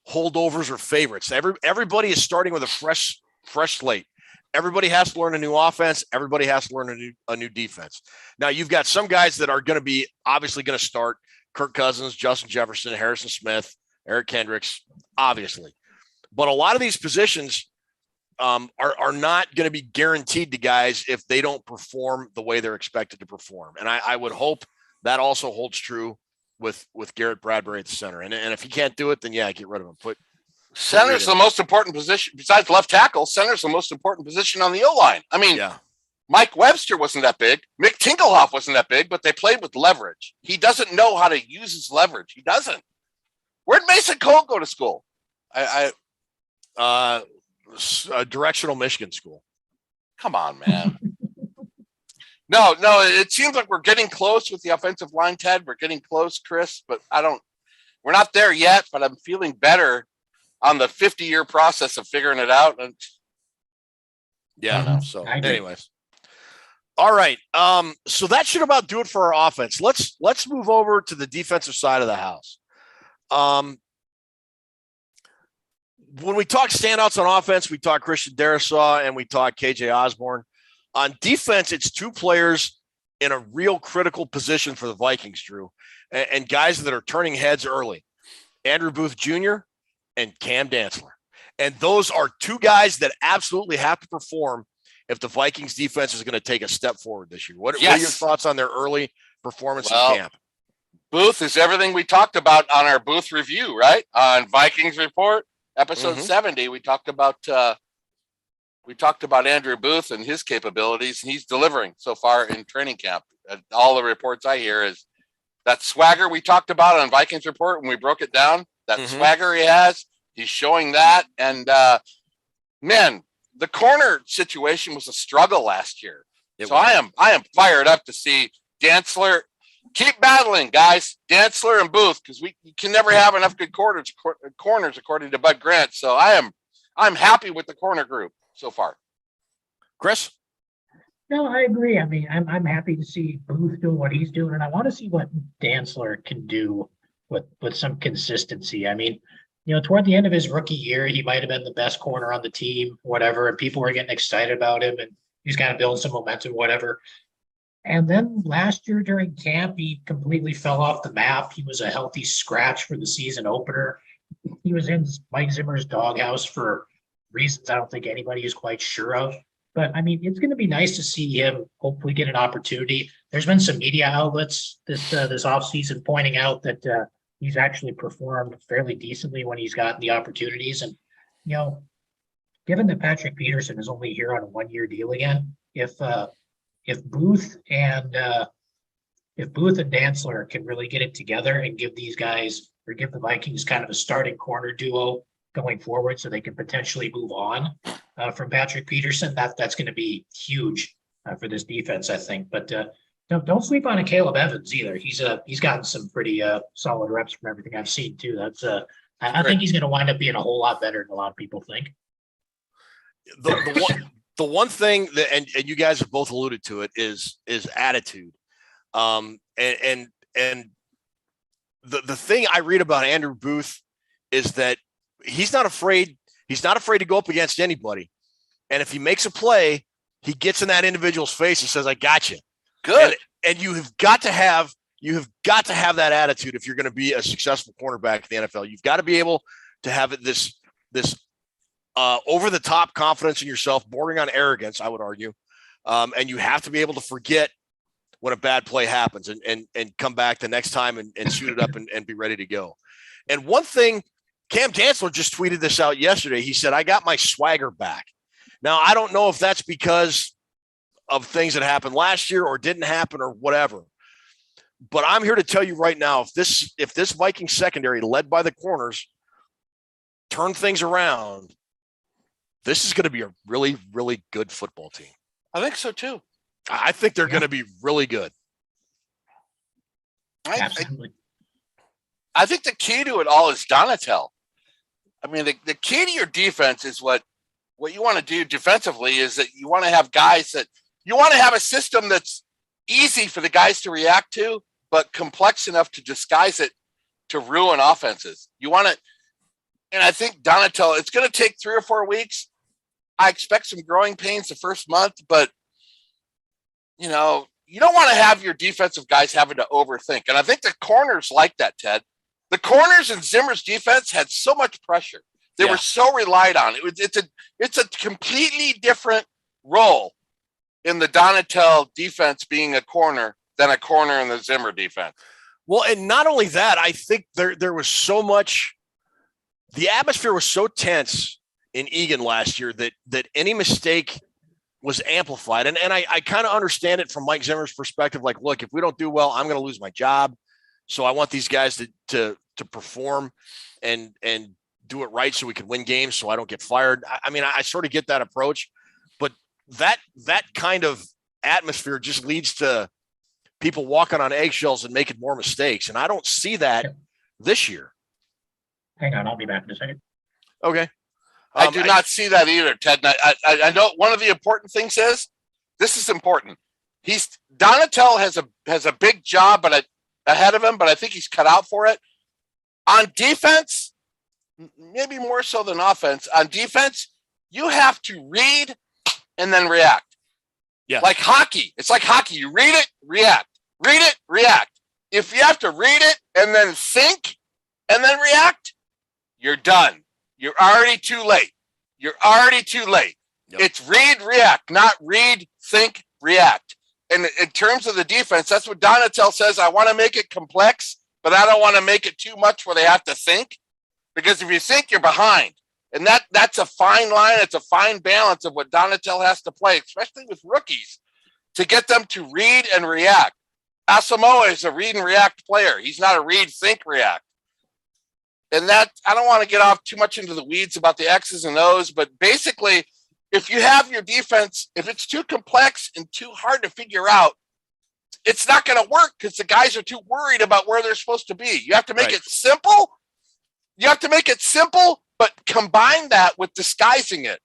holdovers or favorites. Everybody is starting with a fresh slate. Everybody has to learn a new offense. Everybody has to learn a new defense. Now, you've got some guys that are going to be obviously going to start: Kirk Cousins, Justin Jefferson, Harrison Smith, Eric Kendricks, obviously. But a lot of these positions are not going to be guaranteed to guys if they don't perform the way they're expected to perform. And I would hope that also holds true with Garrett Bradbury at the center. And if he can't do it, then yeah, get rid of him. Center's the most important position besides left tackle. Center's the most important position on the O-line. I mean, yeah. Mike Webster wasn't that big. Mick Tinkelhoff wasn't that big, but they played with leverage. He doesn't know how to use his leverage. He doesn't. Where'd Mason Cole go to school? A directional Michigan school. Come on, man. No, it seems like we're getting close with the offensive line, Ted. We're getting close, Chris, but we're not there yet, but I'm feeling better on the 50-year process of figuring it out. And yeah, so anyways. All right. So that should about do it for our offense. Let's move over to the defensive side of the house. When we talk standouts on offense, we talk Christian Darrisaw and we talk KJ Osborne. On defense, it's two players in a real critical position for the Vikings, Drew, and guys that are turning heads early. Andrew Booth Jr. and Cam Dantzler. And those are two guys that absolutely have to perform if the Vikings defense is going to take a step forward this year. What are your thoughts on their early performance in camp? Booth is everything we talked about on our Booth review, right? On Vikings Report, episode 70, we talked about Andrew Booth and his capabilities, and he's delivering so far in training camp. All the reports I hear is that swagger we talked about on Vikings Report when we broke it down, that swagger he has, he's showing that. And man, the corner situation was a struggle last year. I am fired up to see Dantzler. Keep battling, guys. Dantzler and Booth, because we can never have enough good corners according to Bud Grant. So I'm happy with the corner group so far. Chris? No, I agree. I mean, I'm happy to see Booth doing what he's doing, and I want to see what Dantzler can do with some consistency. I mean, toward the end of his rookie year, he might have been the best corner on the team, whatever, and people were getting excited about him, and he's kind of building some momentum, whatever. And then last year during camp, he completely fell off the map. He was a healthy scratch for the season opener. He was in Mike Zimmer's doghouse for reasons I don't think anybody is quite sure of. But, I mean, it's going to be nice to see him hopefully get an opportunity. There's been some media outlets this offseason pointing out that he's actually performed fairly decently when he's gotten the opportunities. And, given that Patrick Peterson is only here on a one-year deal again, if Booth and Dantzler can really get it together and give the Vikings kind of a starting corner duo going forward so they can potentially move on from Patrick Peterson, that's going to be huge for this defense, I think. But don't sleep on a Caleb Evans either. He's gotten some pretty solid reps from everything I've seen too. I think he's going to wind up being a whole lot better than a lot of people think. The one thing that, and you guys have both alluded to it, is attitude. And the thing I read about Andrew Booth is that he's not afraid to go up against anybody. And if he makes a play, he gets in that individual's face and says, I got you. Good. And you have got to have that attitude if you're going to be a successful cornerback in the NFL. You've got to be able to have this over the top confidence in yourself, bordering on arrogance, I would argue. And you have to be able to forget when a bad play happens and come back the next time and suit it up and be ready to go. And one thing, Cam Dantzler just tweeted this out yesterday. He said, I got my swagger back. Now, I don't know if that's because of things that happened last year or didn't happen or whatever. But I'm here to tell you right now, if this Viking secondary led by the corners turn things around, this is going to be a really, really good football team. I think so too. I think they're going to be really good. Absolutely. I think the key to it all is Donatel. I mean, the key to your defense is what you want to do defensively is that you want to have guys that you want to have a system that's easy for the guys to react to, but complex enough to disguise it to ruin offenses. You want to, and I think Donatel, it's going to take 3 or 4 weeks. I expect some growing pains the first month, but you don't want to have your defensive guys having to overthink. And I think the corners like that, Ted. The corners in Zimmer's defense had so much pressure. They were so relied on. It's a completely different role in the Donatel defense being a corner than a corner in the Zimmer defense. Well, and not only that, I think there was so much, the atmosphere was so tense in Egan last year that any mistake was amplified. And I kind of understand it from Mike Zimmer's perspective. Like, look, if we don't do well, I'm going to lose my job. So I want these guys to perform and do it right so we can win games so I don't get fired. I mean, I sort of get that approach, but that kind of atmosphere just leads to people walking on eggshells and making more mistakes. And I don't see that this year. Hang on, I'll be back in a second. Okay. I do not see that either, Ted. I know one of the important things is, this is important. Donatel has a big job ahead of him, but I think he's cut out for it. On defense, maybe more so than offense. On defense, you have to read and then react. Yeah. Like hockey. It's like hockey. You read it, react. Read it, react. If you have to read it and then think and then react, you're done. You're already too late. You're already too late. Yep. It's read, react, not read, think, react. And in terms of the defense, that's what Donatel says. I want to make it complex, but I don't want to make it too much where they have to think. Because if you think, you're behind. And that's a fine line. It's a fine balance of what Donatel has to play, especially with rookies, to get them to read and react. Asamoah is a read and react player. He's not a read, think, react. And that, I don't want to get off too much into the weeds about the X's and O's, but basically, if you have your defense, if it's too complex and too hard to figure out, it's not going to work because the guys are too worried about where they're supposed to be. You have to make it simple. You have to make it simple, but combine that with disguising it.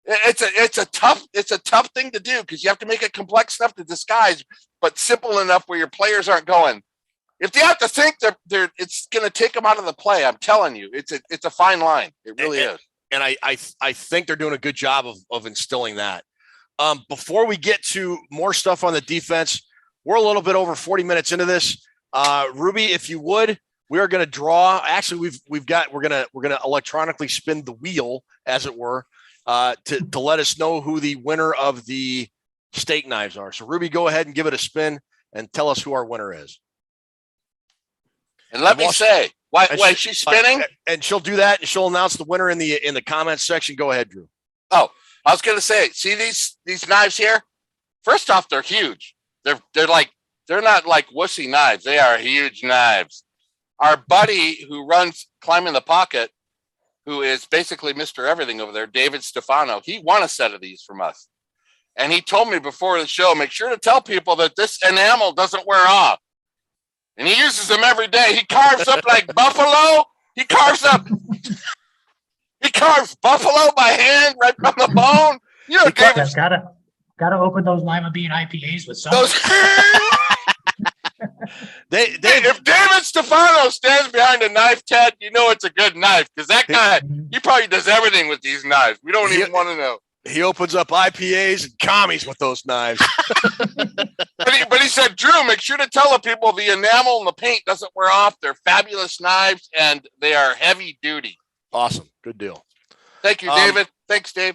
It's a tough thing to do because you have to make it complex enough to disguise, but simple enough where your players aren't going. If they have to think, it's going to take them out of the play. I'm telling you, it's a fine line. It really is. And I think they're doing a good job of instilling that. Before we get to more stuff on the defense, we're a little bit over 40 minutes into this. Ruby, if you would, we are going to draw. Actually, we're going to electronically spin the wheel, as it were, to let us know who the winner of the steak knives are. So Ruby, go ahead and give it a spin and tell us who our winner is. And let me say, why is she spinning? And she'll do that, and she'll announce the winner in the comments section. Go ahead, Drew. Oh, I was going to say, see these knives here? First off, they're huge. They're not like wussy knives. They are huge knives. Our buddy who runs Climb in the Pocket, who is basically Mr. Everything over there, David Stefano, he won a set of these from us. And he told me before the show, make sure to tell people that this enamel doesn't wear off. And he uses them every day. He carves up like buffalo. He carves buffalo by hand right from the bone. You know, David's gotta open those lima bean IPAs with some. If David Stefano stands behind a knife, Ted, you know it's a good knife because that guy, he probably does everything with these knives. We don't even want to know. He opens up IPAs and commies with those knives. But he said, Drew, make sure to tell the people the enamel and the paint doesn't wear off. They're fabulous knives, and they are heavy duty. Awesome. Good deal. Thank you, David. Thanks, Dave.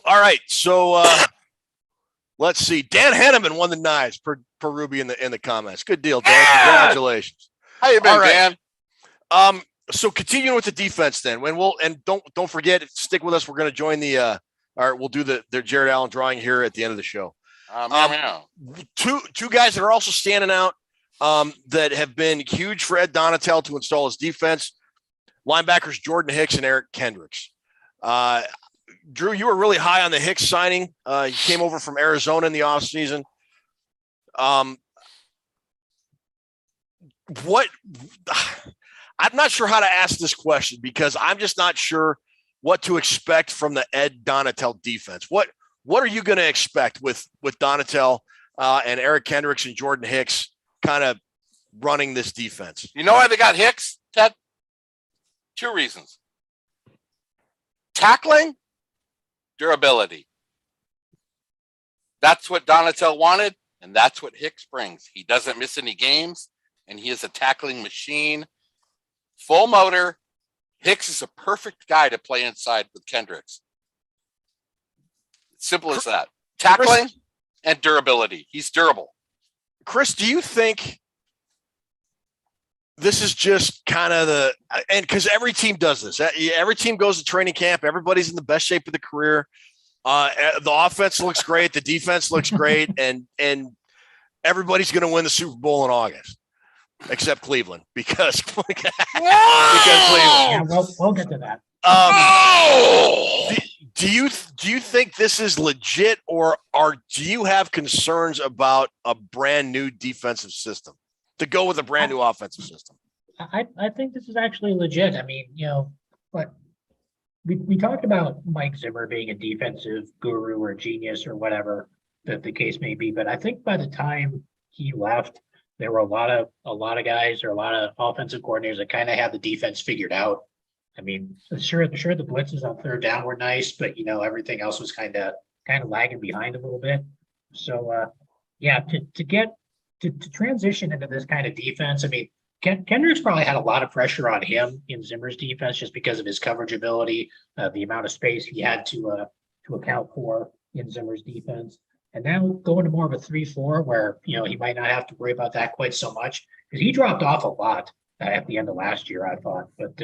All right. So let's see. Dan Henneman won the knives per Ruby in the comments. Good deal, Dan. Yeah. Congratulations. How you been, Dan? So continuing with the defense then. Don't forget, stick with us. We're going to join we'll do the Jared Allen drawing here at the end of the show. Two guys that are also standing out that have been huge for Ed Donatel to install his defense. Linebackers Jordan Hicks and Eric Kendricks. Drew, you were really high on the Hicks signing. He came over from Arizona in the offseason. I'm not sure how to ask this question because I'm just not sure what to expect from the Ed Donatel defense. What are you going to expect with Donatel and Eric Kendricks and Jordan Hicks kind of running this defense? You know why they got Hicks, Ted? Two reasons. Tackling, durability. That's what Donatel wanted, and that's what Hicks brings. He doesn't miss any games, and he is a tackling machine. Full motor. Hicks is a perfect guy to play inside with Kendricks. Simple as that. Tackling and durability. He's durable. Chris, do you think this is just kind of and because every team does this. Every team goes to training camp. Everybody's in the best shape of the career. The offense looks great. The defense looks great. And everybody's going to win the Super Bowl in August. except Cleveland because Cleveland. Yeah, we'll get to that. Do you think this is legit, or do you have concerns about a brand new defensive system to go with a brand new offensive system? I think this is actually legit. I mean, but we talked about Mike Zimmer being a defensive guru or genius or whatever that the case may be, but I think by the time he left, there were a lot of guys or a lot of offensive coordinators that kind of had the defense figured out. I mean, sure the blitzes on third down were nice, but everything else was kind of lagging behind a little bit. So to transition into this kind of defense, I mean, Kendricks probably had a lot of pressure on him in Zimmer's defense just because of his coverage ability, the amount of space he had to account for in Zimmer's defense. And now going to more of a 3-4 where, he might not have to worry about that quite so much because he dropped off a lot at the end of last year, I thought. But,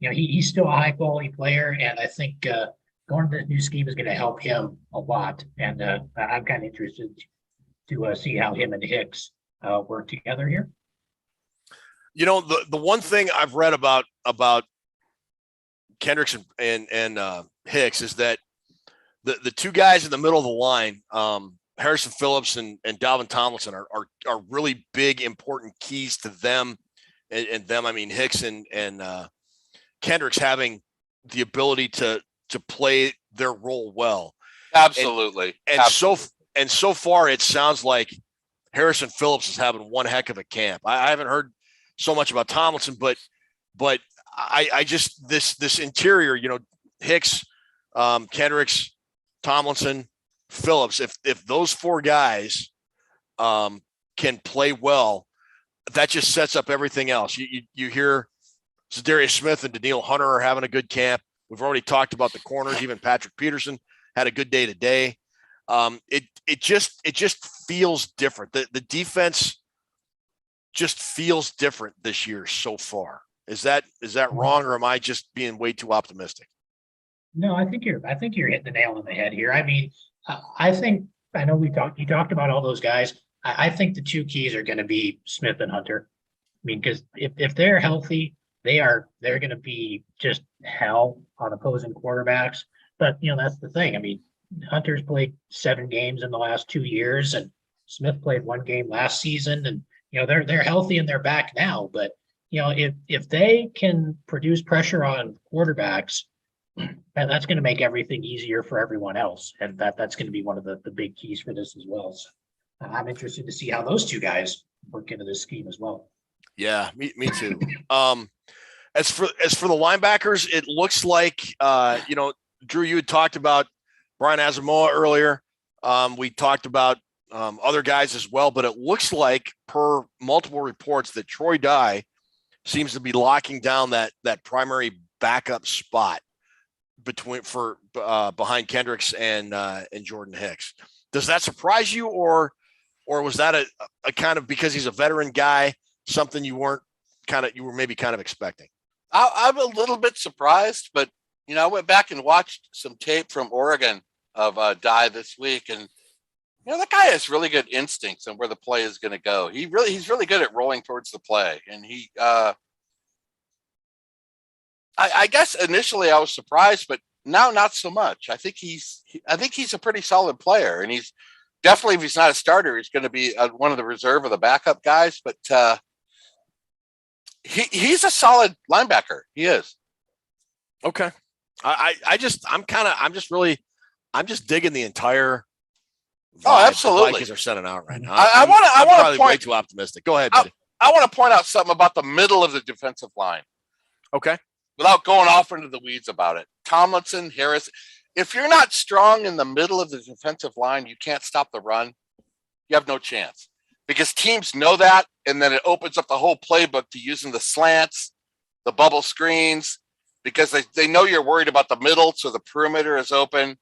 he's still a high quality player. And I think going to this new scheme is going to help him a lot. And I'm kind of interested to see how him and Hicks work together here. The one thing I've read about Kendricks and Hicks is that the two guys in the middle of the line, Harrison Phillips and Dalvin Tomlinson are really big, important keys to them and them. I mean, Hicks and Kendricks having the ability to play their role well. Absolutely. And so far it sounds like Harrison Phillips is having one heck of a camp. I haven't heard so much about Tomlinson, but I just this interior, Hicks, Kendricks, Tomlinson, Phillips, if those four guys can play well, that just sets up everything else. You hear Zadarius Smith and Daniil Hunter are having a good camp. We've already talked about the corners. Even Patrick Peterson had a good day today. It just feels different. The defense just feels different this year so far. Is that wrong, or am I just being way too optimistic? No, I think you're hitting the nail on the head here. I mean, I know you talked about all those guys. I think the two keys are going to be Smith and Hunter. I mean, because if they're healthy, they're going to be just hell on opposing quarterbacks. But that's the thing. I mean, Hunter's played 7 games in the last 2 years, and Smith played 1 game last season, and they're healthy and they're back now. But if they can produce pressure on quarterbacks, that's going to make everything easier for everyone else, and that's going to be one of the big keys for this as well. So I'm interested to see how those two guys work into this scheme as well. Yeah, me too. As for the linebackers, it looks like Drew, you had talked about Brian Asamoah earlier. We talked about other guys as well, but it looks like, per multiple reports, that Troy Dye seems to be locking down that primary backup spot behind Kendricks and Jordan Hicks. Does that surprise you, or was that a kind of, because he's a veteran guy, something you were maybe kind of expecting? I'm a little bit surprised, but I went back and watched some tape from Oregon of Dye this week, and that guy has really good instincts on where the play is going to go. He's really good at rolling towards the play, and he I guess initially I was surprised, but now not so much. I think he's a pretty solid player, and he's definitely, if he's not a starter, he's going to be one of the reserve or the backup guys. But he's a solid linebacker. He is. Okay. I'm just digging the entire vibe. Oh, absolutely. The Vikings are sending out right now. I want to point, way too optimistic. Go ahead, buddy. I want to point out something about the middle of the defensive line. Okay. Without going off into the weeds about it. Tomlinson, Harris, if you're not strong in the middle of the defensive line, you can't stop the run. You have no chance, because teams know that. And then it opens up the whole playbook to using the slants, the bubble screens, because they know you're worried about the middle. So the perimeter is open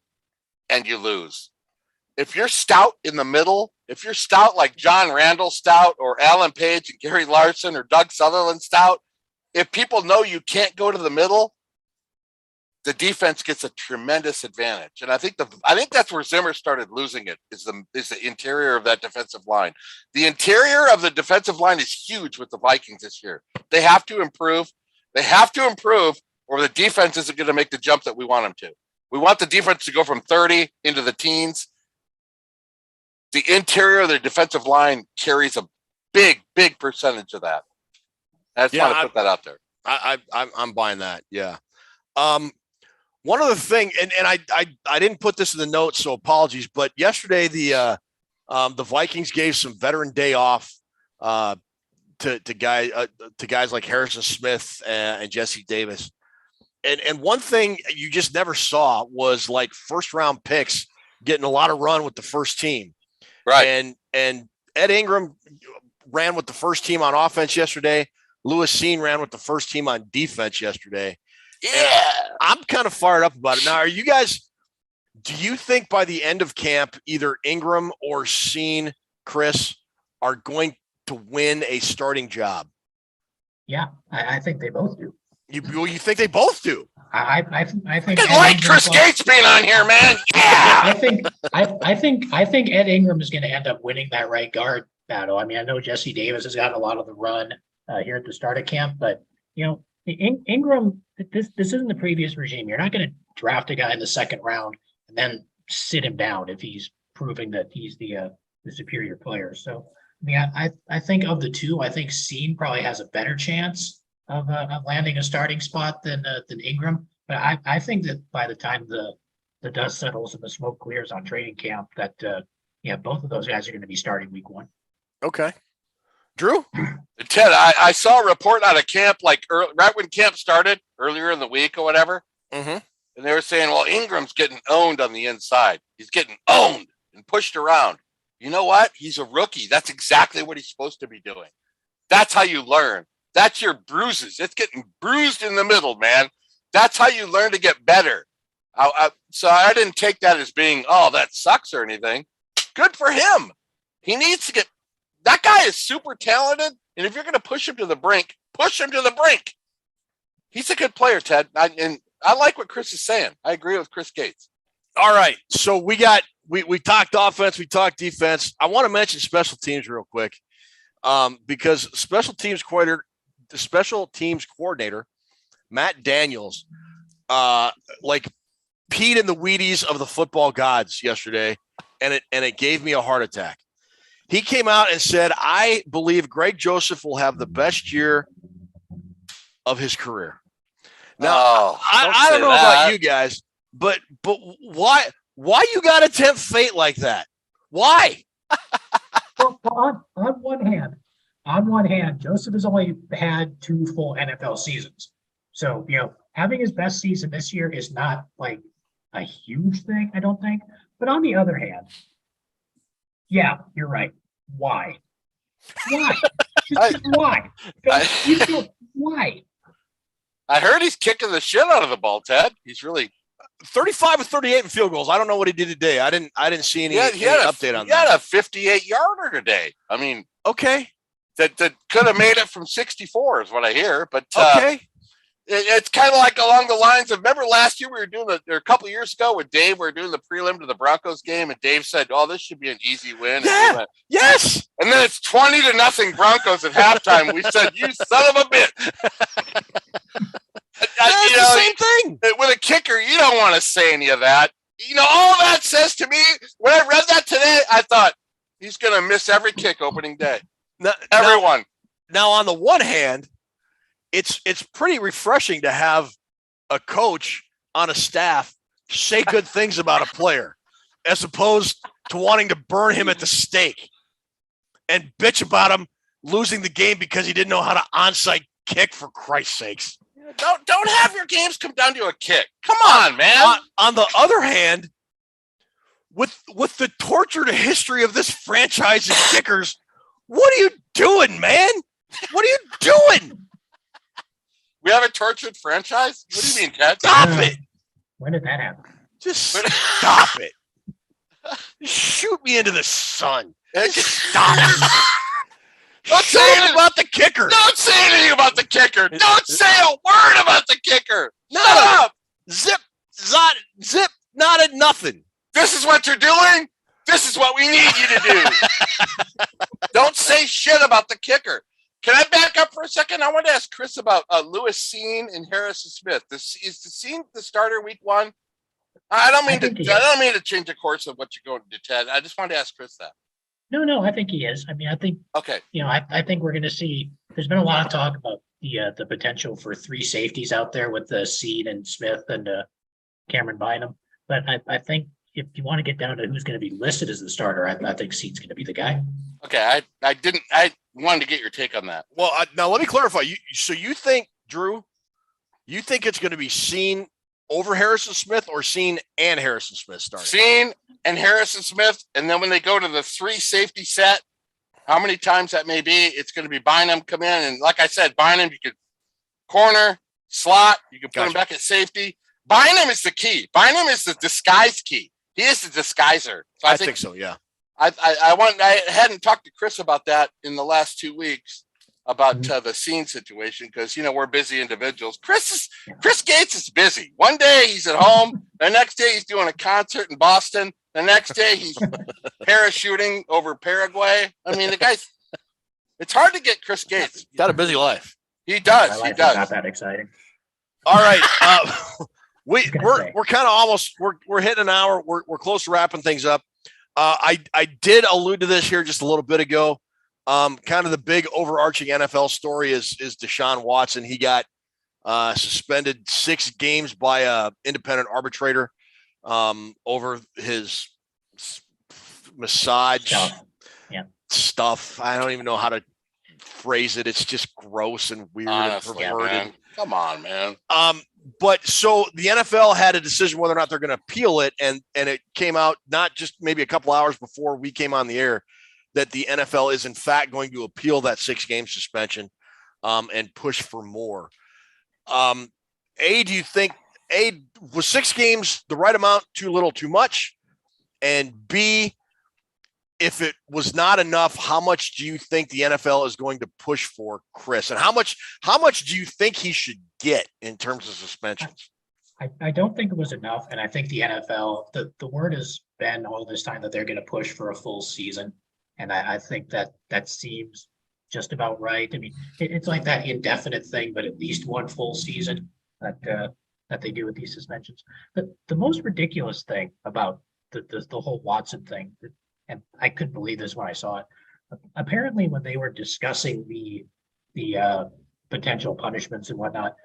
and you lose. If you're stout in the middle, if you're stout like John Randall stout or Alan Page and Gary Larson or Doug Sutherland stout, if people know you can't go to the middle, the defense gets a tremendous advantage. And I think that's where Zimmer started losing it is the interior of that defensive line. The interior of the defensive line is huge with the Vikings this year. They have to improve. Or the defense isn't going to make the jump that we want them to. We want the defense to go from 30 into the teens. The interior of the defensive line carries a big percentage of that. I just want to put that out there. I'm buying that. Yeah. One other thing, and I didn't put this in the notes, so apologies. But yesterday the Vikings gave some veteran day off to guys like Harrison Smith and Jesse Davis. And one thing you just never saw was like first round picks getting a lot of run with the first team. Right. And Ed Ingram ran with the first team on offense yesterday. Lewis Seen ran with the first team on defense yesterday. Yeah. And I'm kind of fired up about it. Now, do you think by the end of camp, either Ingram or Seen, Chris, are going to win a starting job? Yeah, I think they both do. You think they both do? I think I like Chris Gates being on here, man. Yeah. I think Ed Ingram is going to end up winning that right guard battle. I mean, I know Jesse Davis has gotten a lot of the run here at the start of camp, but Ingram, this isn't the previous regime. You're not going to draft a guy in the second round and then sit him down if he's proving that he's the superior player. So I mean, I think of the two, I think Seen probably has a better chance of landing a starting spot than Ingram. But I think that by the time the dust settles and the smoke clears on training camp, that both of those guys are going to be starting week 1. Okay. Drew? Ted, I saw a report out of camp right when camp started earlier in the week or whatever. Mm-hmm. And they were saying, well, Ingram's getting owned on the inside. He's getting owned and pushed around. You know what? He's a rookie. That's exactly what he's supposed to be doing. That's how you learn. That's your bruises. It's getting bruised in the middle, man. That's how you learn to get better. So I didn't take that as being, oh, that sucks or anything. Good for him. He needs to that guy is super talented. And if you're going to push him to the brink, push him to the brink. He's a good player, Ted. And I like what Chris is saying. I agree with Chris Gates. All right. So we talked offense, we talked defense. I want to mention special teams real quick because special teams coordinator, Matt Daniels, peed in the Wheaties of the football gods yesterday, and it gave me a heart attack. He came out and said, I believe Greg Joseph will have the best year of his career. Now, I don't know about you guys, but why you got to tempt fate like that? Why? Well, on one hand, Joseph has only had 2 full NFL seasons. So, having his best season this year is not like a huge thing, I don't think. But on the other hand, yeah, you're right. Why? Just why? Why? I heard he's kicking the shit out of the ball, Ted. He's really 35 of 38 in field goals. I don't know what he did today. I didn't see any update on that. He had a 58-yarder today. I mean, okay. That could have made it from 64 is what I hear. But okay. It's kind of like along the lines of, remember last year we were doing or a couple of years ago with Dave, we were doing the prelim to the Broncos game, and Dave said, oh, this should be an easy win. Yeah. Yes. And then it's 20-0 Broncos at halftime. We said, you son of a bitch. That's the same thing. With a kicker, you don't want to say any of that. All that says to me, when I read that today, I thought, he's going to miss every kick opening day. Everyone. Now, on the one hand, it's pretty refreshing to have a coach on a staff say good things about a player as opposed to wanting to burn him at the stake and bitch about him losing the game because he didn't know how to onside kick, for Christ's sakes. Don't have your games come down to a kick. Come on, man. On the other hand, with the tortured history of this franchise and kickers, what are you doing, man? What are you doing? We have a tortured franchise? What do you mean, Ted? Stop it. When did that happen? Just stop it. Shoot me into the sun. Stop it. Don't say anything about the kicker. Don't say anything about the kicker. Don't say a word about the kicker. Shut up. Zip, zot, zip, not at nothing. This is what you're doing. This is what we need you to do. Don't say shit about the kicker. Can I back up for a second? I want to ask Chris about Lewis Seen and Harrison Smith. Is the Seen the starter week 1? I don't mean to change the course of what you're going to Ted. I just wanted to ask Chris that. No, I think he is. I mean, I think Okay. I think we're going to see. There's been a lot of talk about the potential for 3 safeties out there with the Seed and Smith and Cameron Bynum. But I think if you want to get down to who's going to be listed as the starter, I think Seed's going to be the guy. Okay, I wanted to get your take on that. Well, now let me clarify. So you think, Drew, you think it's going to be Seen over Harrison Smith or Seen and Harrison Smith starting? Seen and Harrison Smith, and then when they go to the 3 safety set, how many times that may be, it's going to be Bynum come in. And like I said, Bynum, you could corner, slot, you can put him back at safety. Bynum is the key. Bynum is the disguise key. He is the disguiser. So I think so, yeah. I hadn't talked to Chris about that in the last 2 weeks about the Scene situation because we're busy individuals. Chris Gates is busy. One day he's at home, the next day he's doing a concert in Boston, the next day he's parachuting over Paraguay. I mean, the guy's. It's hard to get Chris Gates. Got a busy life. He does. He does. Not that exciting. All right. We're kind of almost we're hitting an hour. We're close to wrapping things up. I did allude to this here just a little bit ago. Kind of the big overarching NFL story is Deshaun Watson. He got suspended 6 games by a independent arbitrator over his massage stuff. I don't even know how to phrase it. It's just gross and weird. Honestly, and perverted. man. Come on, man. But so the NFL had a decision whether or not they're going to appeal it. And it came out not just maybe a couple hours before we came on the air that the NFL is in fact going to appeal that 6-game suspension and push for more. Do you think was 6 games the right amount, too little, too much? And B, if it was not enough, how much do you think the NFL is going to push for, Chris? And how much do you think he should get in terms of suspensions? I don't think it was enough. And I think the NFL, the word has been all this time that they're going to push for a full season. And I think that seems just about right. I mean, it's like that indefinite thing, but at least one full season that they do with these suspensions. But the most ridiculous thing about the whole Watson thing, and I couldn't believe this when I saw it. Apparently, when they were discussing the potential punishments and whatnot,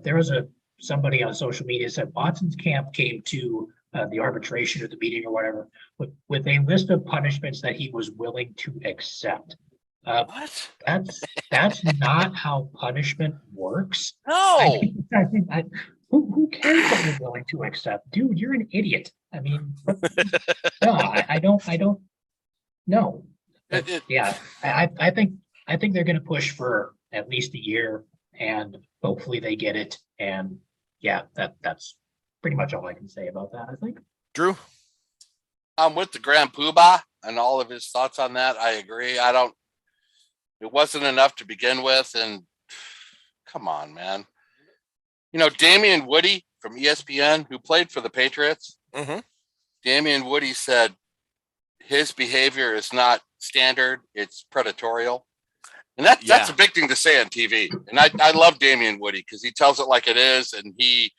there was somebody on social media said Watson's camp came to the arbitration or the meeting or whatever with a list of punishments that he was willing to accept. What? That's not how punishment works. No. I think who cares what you're willing to accept, dude? You're an idiot. I mean, no, I don't know. Yeah, I think they're going to push for at least a year, and hopefully they get it. And yeah, that's pretty much all I can say about that, I think. Drew? I'm with the Grand Poobah and all of his thoughts on that. I agree. It wasn't enough to begin with. And come on, man. Damian Woody from ESPN, who played for the Patriots, Damian Woody said his behavior is not standard. It's predatorial. And that's a big thing to say on TV. And I love Damian Woody because he tells it like it is and he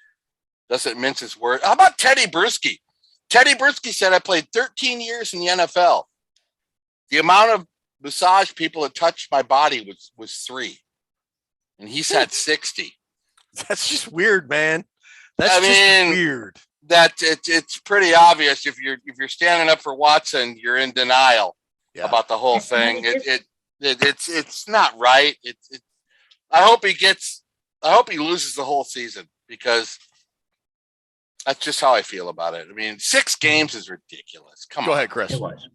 doesn't mince his words. How about Teddy Bruschi? Teddy Bruschi said, I played 13 years in the NFL. The amount of massage people that touched my body was 3. And he's had 60. That's just weird, man. That's weird. That it's pretty obvious if you're standing up for Watson, you're in denial about the whole thing. It's not right. I hope he loses the whole season because that's just how I feel about it. I mean, 6 games is ridiculous. Come on. Go ahead, Chris. It was.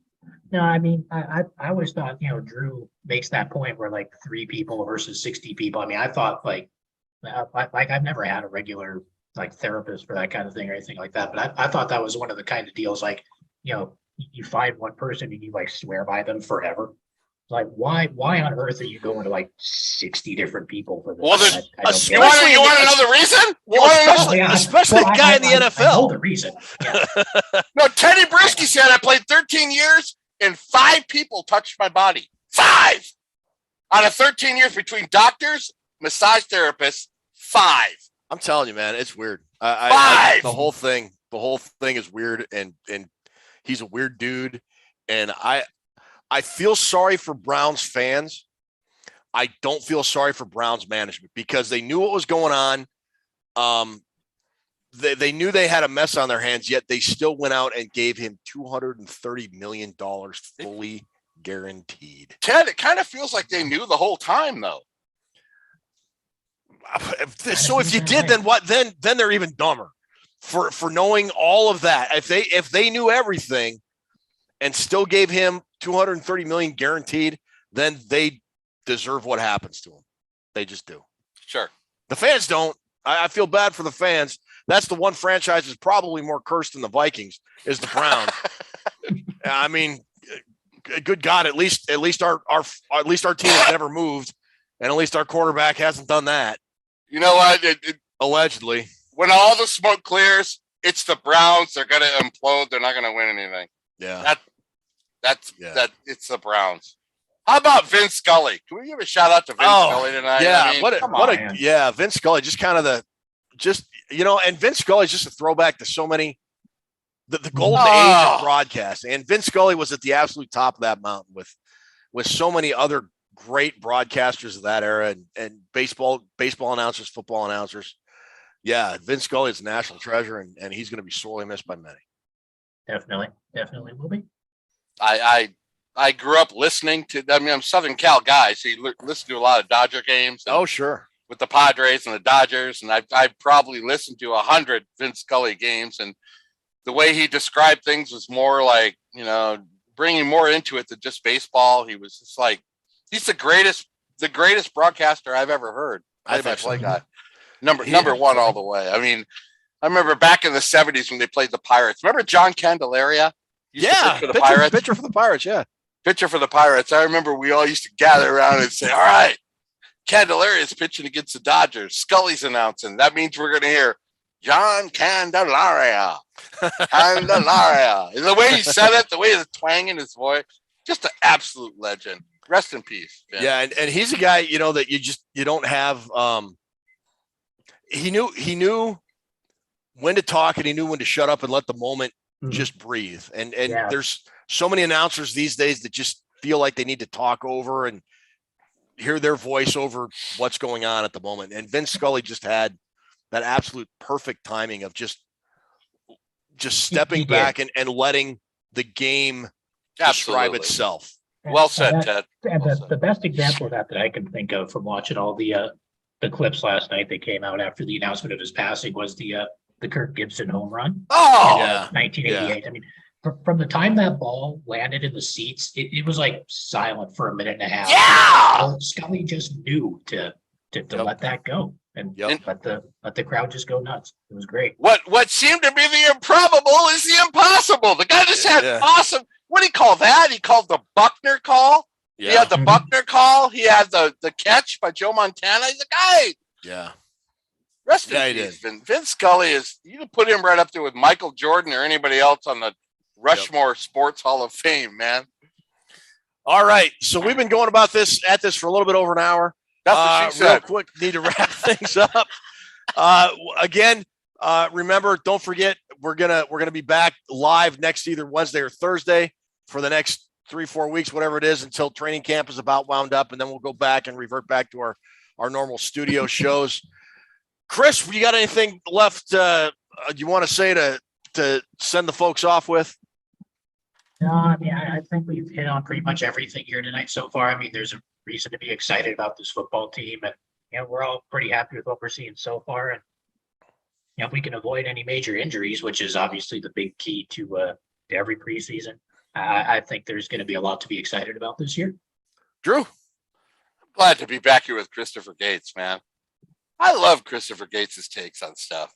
No, I mean, I always thought, Drew makes that point where like 3 people versus 60 people. I mean, I thought like I've never had a regular like therapist for that kind of thing or anything like that. But I thought that was one of the kind of deals like, you find one person and you like swear by them forever. Like, why on earth are you going to like 60 different people for this? Well, I don't you get it. want to know the reason? Well, especially the guy in the NFL. I know the reason. Yeah. No, Teddy Brisky said I played 13 years and 5 people touched my body. 5 out of 13 years between doctors, massage therapists. 5. I'm telling you, man, it's weird. 5. The whole thing is weird, and he's a weird dude. And I feel sorry for Browns fans. I don't feel sorry for Browns management because they knew what was going on. They knew they had a mess on their hands, yet they still went out and gave him $230 million fully guaranteed. Ted, it kind of feels like they knew the whole time, though. So if you did, then what? Then they're even dumber for knowing all of that. If they knew everything and still gave him $230 million guaranteed, then they deserve what happens to him. They just do. Sure. The fans don't. I feel bad for the fans. That's the one franchise that's probably more cursed than the Vikings is the Browns. I mean, good God, at least our team has never moved, and at least our quarterback hasn't done that. You know what? Allegedly. When all the smoke clears, it's the Browns. They're going to implode. They're not going to win anything. Yeah. It's the Browns. How about Vin Scully? Can we give a shout out to Vin Scully tonight? Yeah. I mean, Vin Scully, just kind of and Vin Scully is just a throwback to so many, the golden age of broadcasting. And Vin Scully was at the absolute top of that mountain with so many other great broadcasters of that era and baseball announcers, football announcers. Yeah, Vin Scully is a national treasure, and he's going to be sorely missed by many. Definitely will be. I grew up listening to. I mean, I'm a Southern Cal guy, so you listen to a lot of Dodger games. Oh, sure. With the Padres and the Dodgers, and I probably listened to 100 Vin Scully games, and the way he described things was more like, bringing more into it than just baseball. He was just like, he's the greatest broadcaster I've ever heard. Play-by-play guy. Number one all the way. I mean, I remember back in the 70s when they played the Pirates. Remember John Candelaria? Pitcher for the Pirates, yeah. Pitcher for the Pirates. I remember we all used to gather around and say, all right, Candelaria's pitching against the Dodgers. Scully's announcing. That means we're going to hear John Candelaria. Candelaria. And the way he said it, the way the twang in his voice, just an absolute legend. Rest in peace. Ben. Yeah, and he's a guy, that you don't have he knew when to talk and he knew when to shut up and let the moment just breathe. And there's so many announcers these days that just feel like they need to talk over and hear their voice over what's going on at the moment. And Vin Scully just had that absolute perfect timing of just stepping back and letting the game describe itself. Well said, Ted. And the best example of that I can think of from watching all the clips last night that came out after the announcement of his passing was the Kirk Gibson home run. Oh, yeah. 1988. Yeah. I mean, from the time that ball landed in the seats, it was like silent for a minute and a half. Yeah. Scully just knew to let that go and let the crowd just go nuts. It was great. What seemed to be the improbable is the impossible. The guy just had awesome. What do you call that? He called the Buckner call. Yeah. He had the Buckner call. He had the catch by Joe Montana. He's a guy. Yeah. Rest in peace. Vin Scully is, you can put him right up there with Michael Jordan or anybody else on the Rushmore Sports Hall of Fame, man. All right. So we've been going about this for a little bit over an hour. That's what she said. Real quick, need to wrap things up. Again, remember, don't forget, we're gonna be back live next either Wednesday or Thursday for the next 3-4 weeks, whatever it is, until training camp is about wound up, and then we'll go back and revert back to our normal studio shows. Chris, you got anything left you want to say to send the folks off with? No, I mean, I think we've hit on pretty much everything here tonight so far. I mean, there's a reason to be excited about this football team, and we're all pretty happy with what we're seeing so far. And if we can avoid any major injuries, which is obviously the big key to every preseason, I think there's going to be a lot to be excited about this year. Drew, I'm glad to be back here with Christopher Gates, man. I love Christopher Gates' takes on stuff.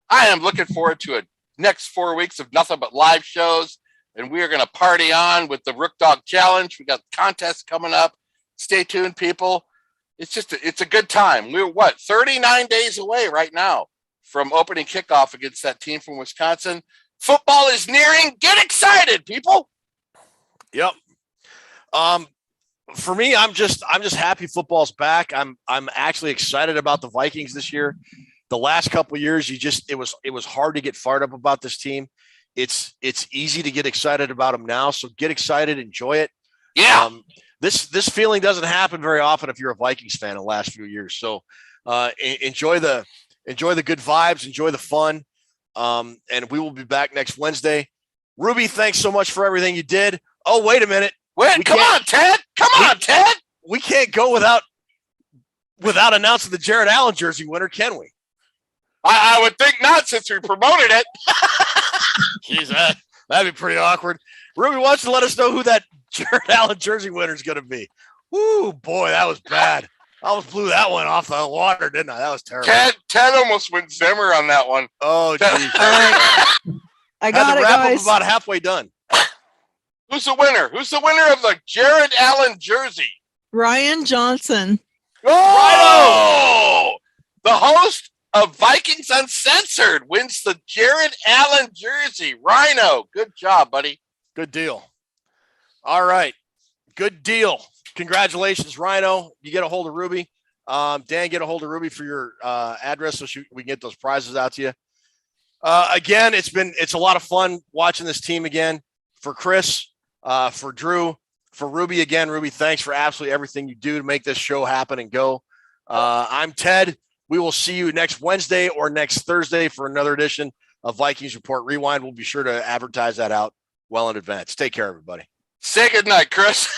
I am looking forward to a next 4 weeks of nothing but live shows and we are going to party on with the Rook Dog Challenge. We got contests coming up. Stay tuned, people. It's a good time. We're 39 days away right now from opening kickoff against that team from Wisconsin. Football is nearing. Get excited, people. Yep. For me, I'm just happy football's back. I'm actually excited about the Vikings this year. The last couple of years, it was hard to get fired up about this team. It's easy to get excited about them now. So get excited, enjoy it. Yeah. This feeling doesn't happen very often if you're a Vikings fan in the last few years. So enjoy the good vibes, enjoy the fun. And we will be back next Wednesday. Ruby, thanks so much for everything you did. Oh, wait a minute. Come on, Ted. We can't go without announcing the Jared Allen jersey winner, can we? I would think not, since we promoted it. Jeez, that'd be pretty awkward. Ruby, why don't you let us know who that Jared Allen jersey winner is going to be? Ooh, boy, that was bad. I almost blew that one off the water, didn't I? That was terrible. Ted almost went Zimmer on that one. Oh, geez. All right. I got it, guys. About halfway done. Who's the winner? Who's the winner of the Jared Allen jersey? Ryan Johnson. Oh! The host of Vikings Uncensored wins the Jared Allen jersey. Rhino, good job, buddy. Good deal. All right. Good deal. Congratulations, Rhino. You get a hold of Ruby. Dan, get a hold of Ruby for your address so we can get those prizes out to you. Again, it's a lot of fun watching this team again. For Chris, for Drew, for Ruby again. Ruby, thanks for absolutely everything you do to make this show happen and go. I'm Ted. We will see you next Wednesday or next Thursday for another edition of Vikings Report Rewind. We'll be sure to advertise that out well in advance. Take care, everybody. Say goodnight, Chris.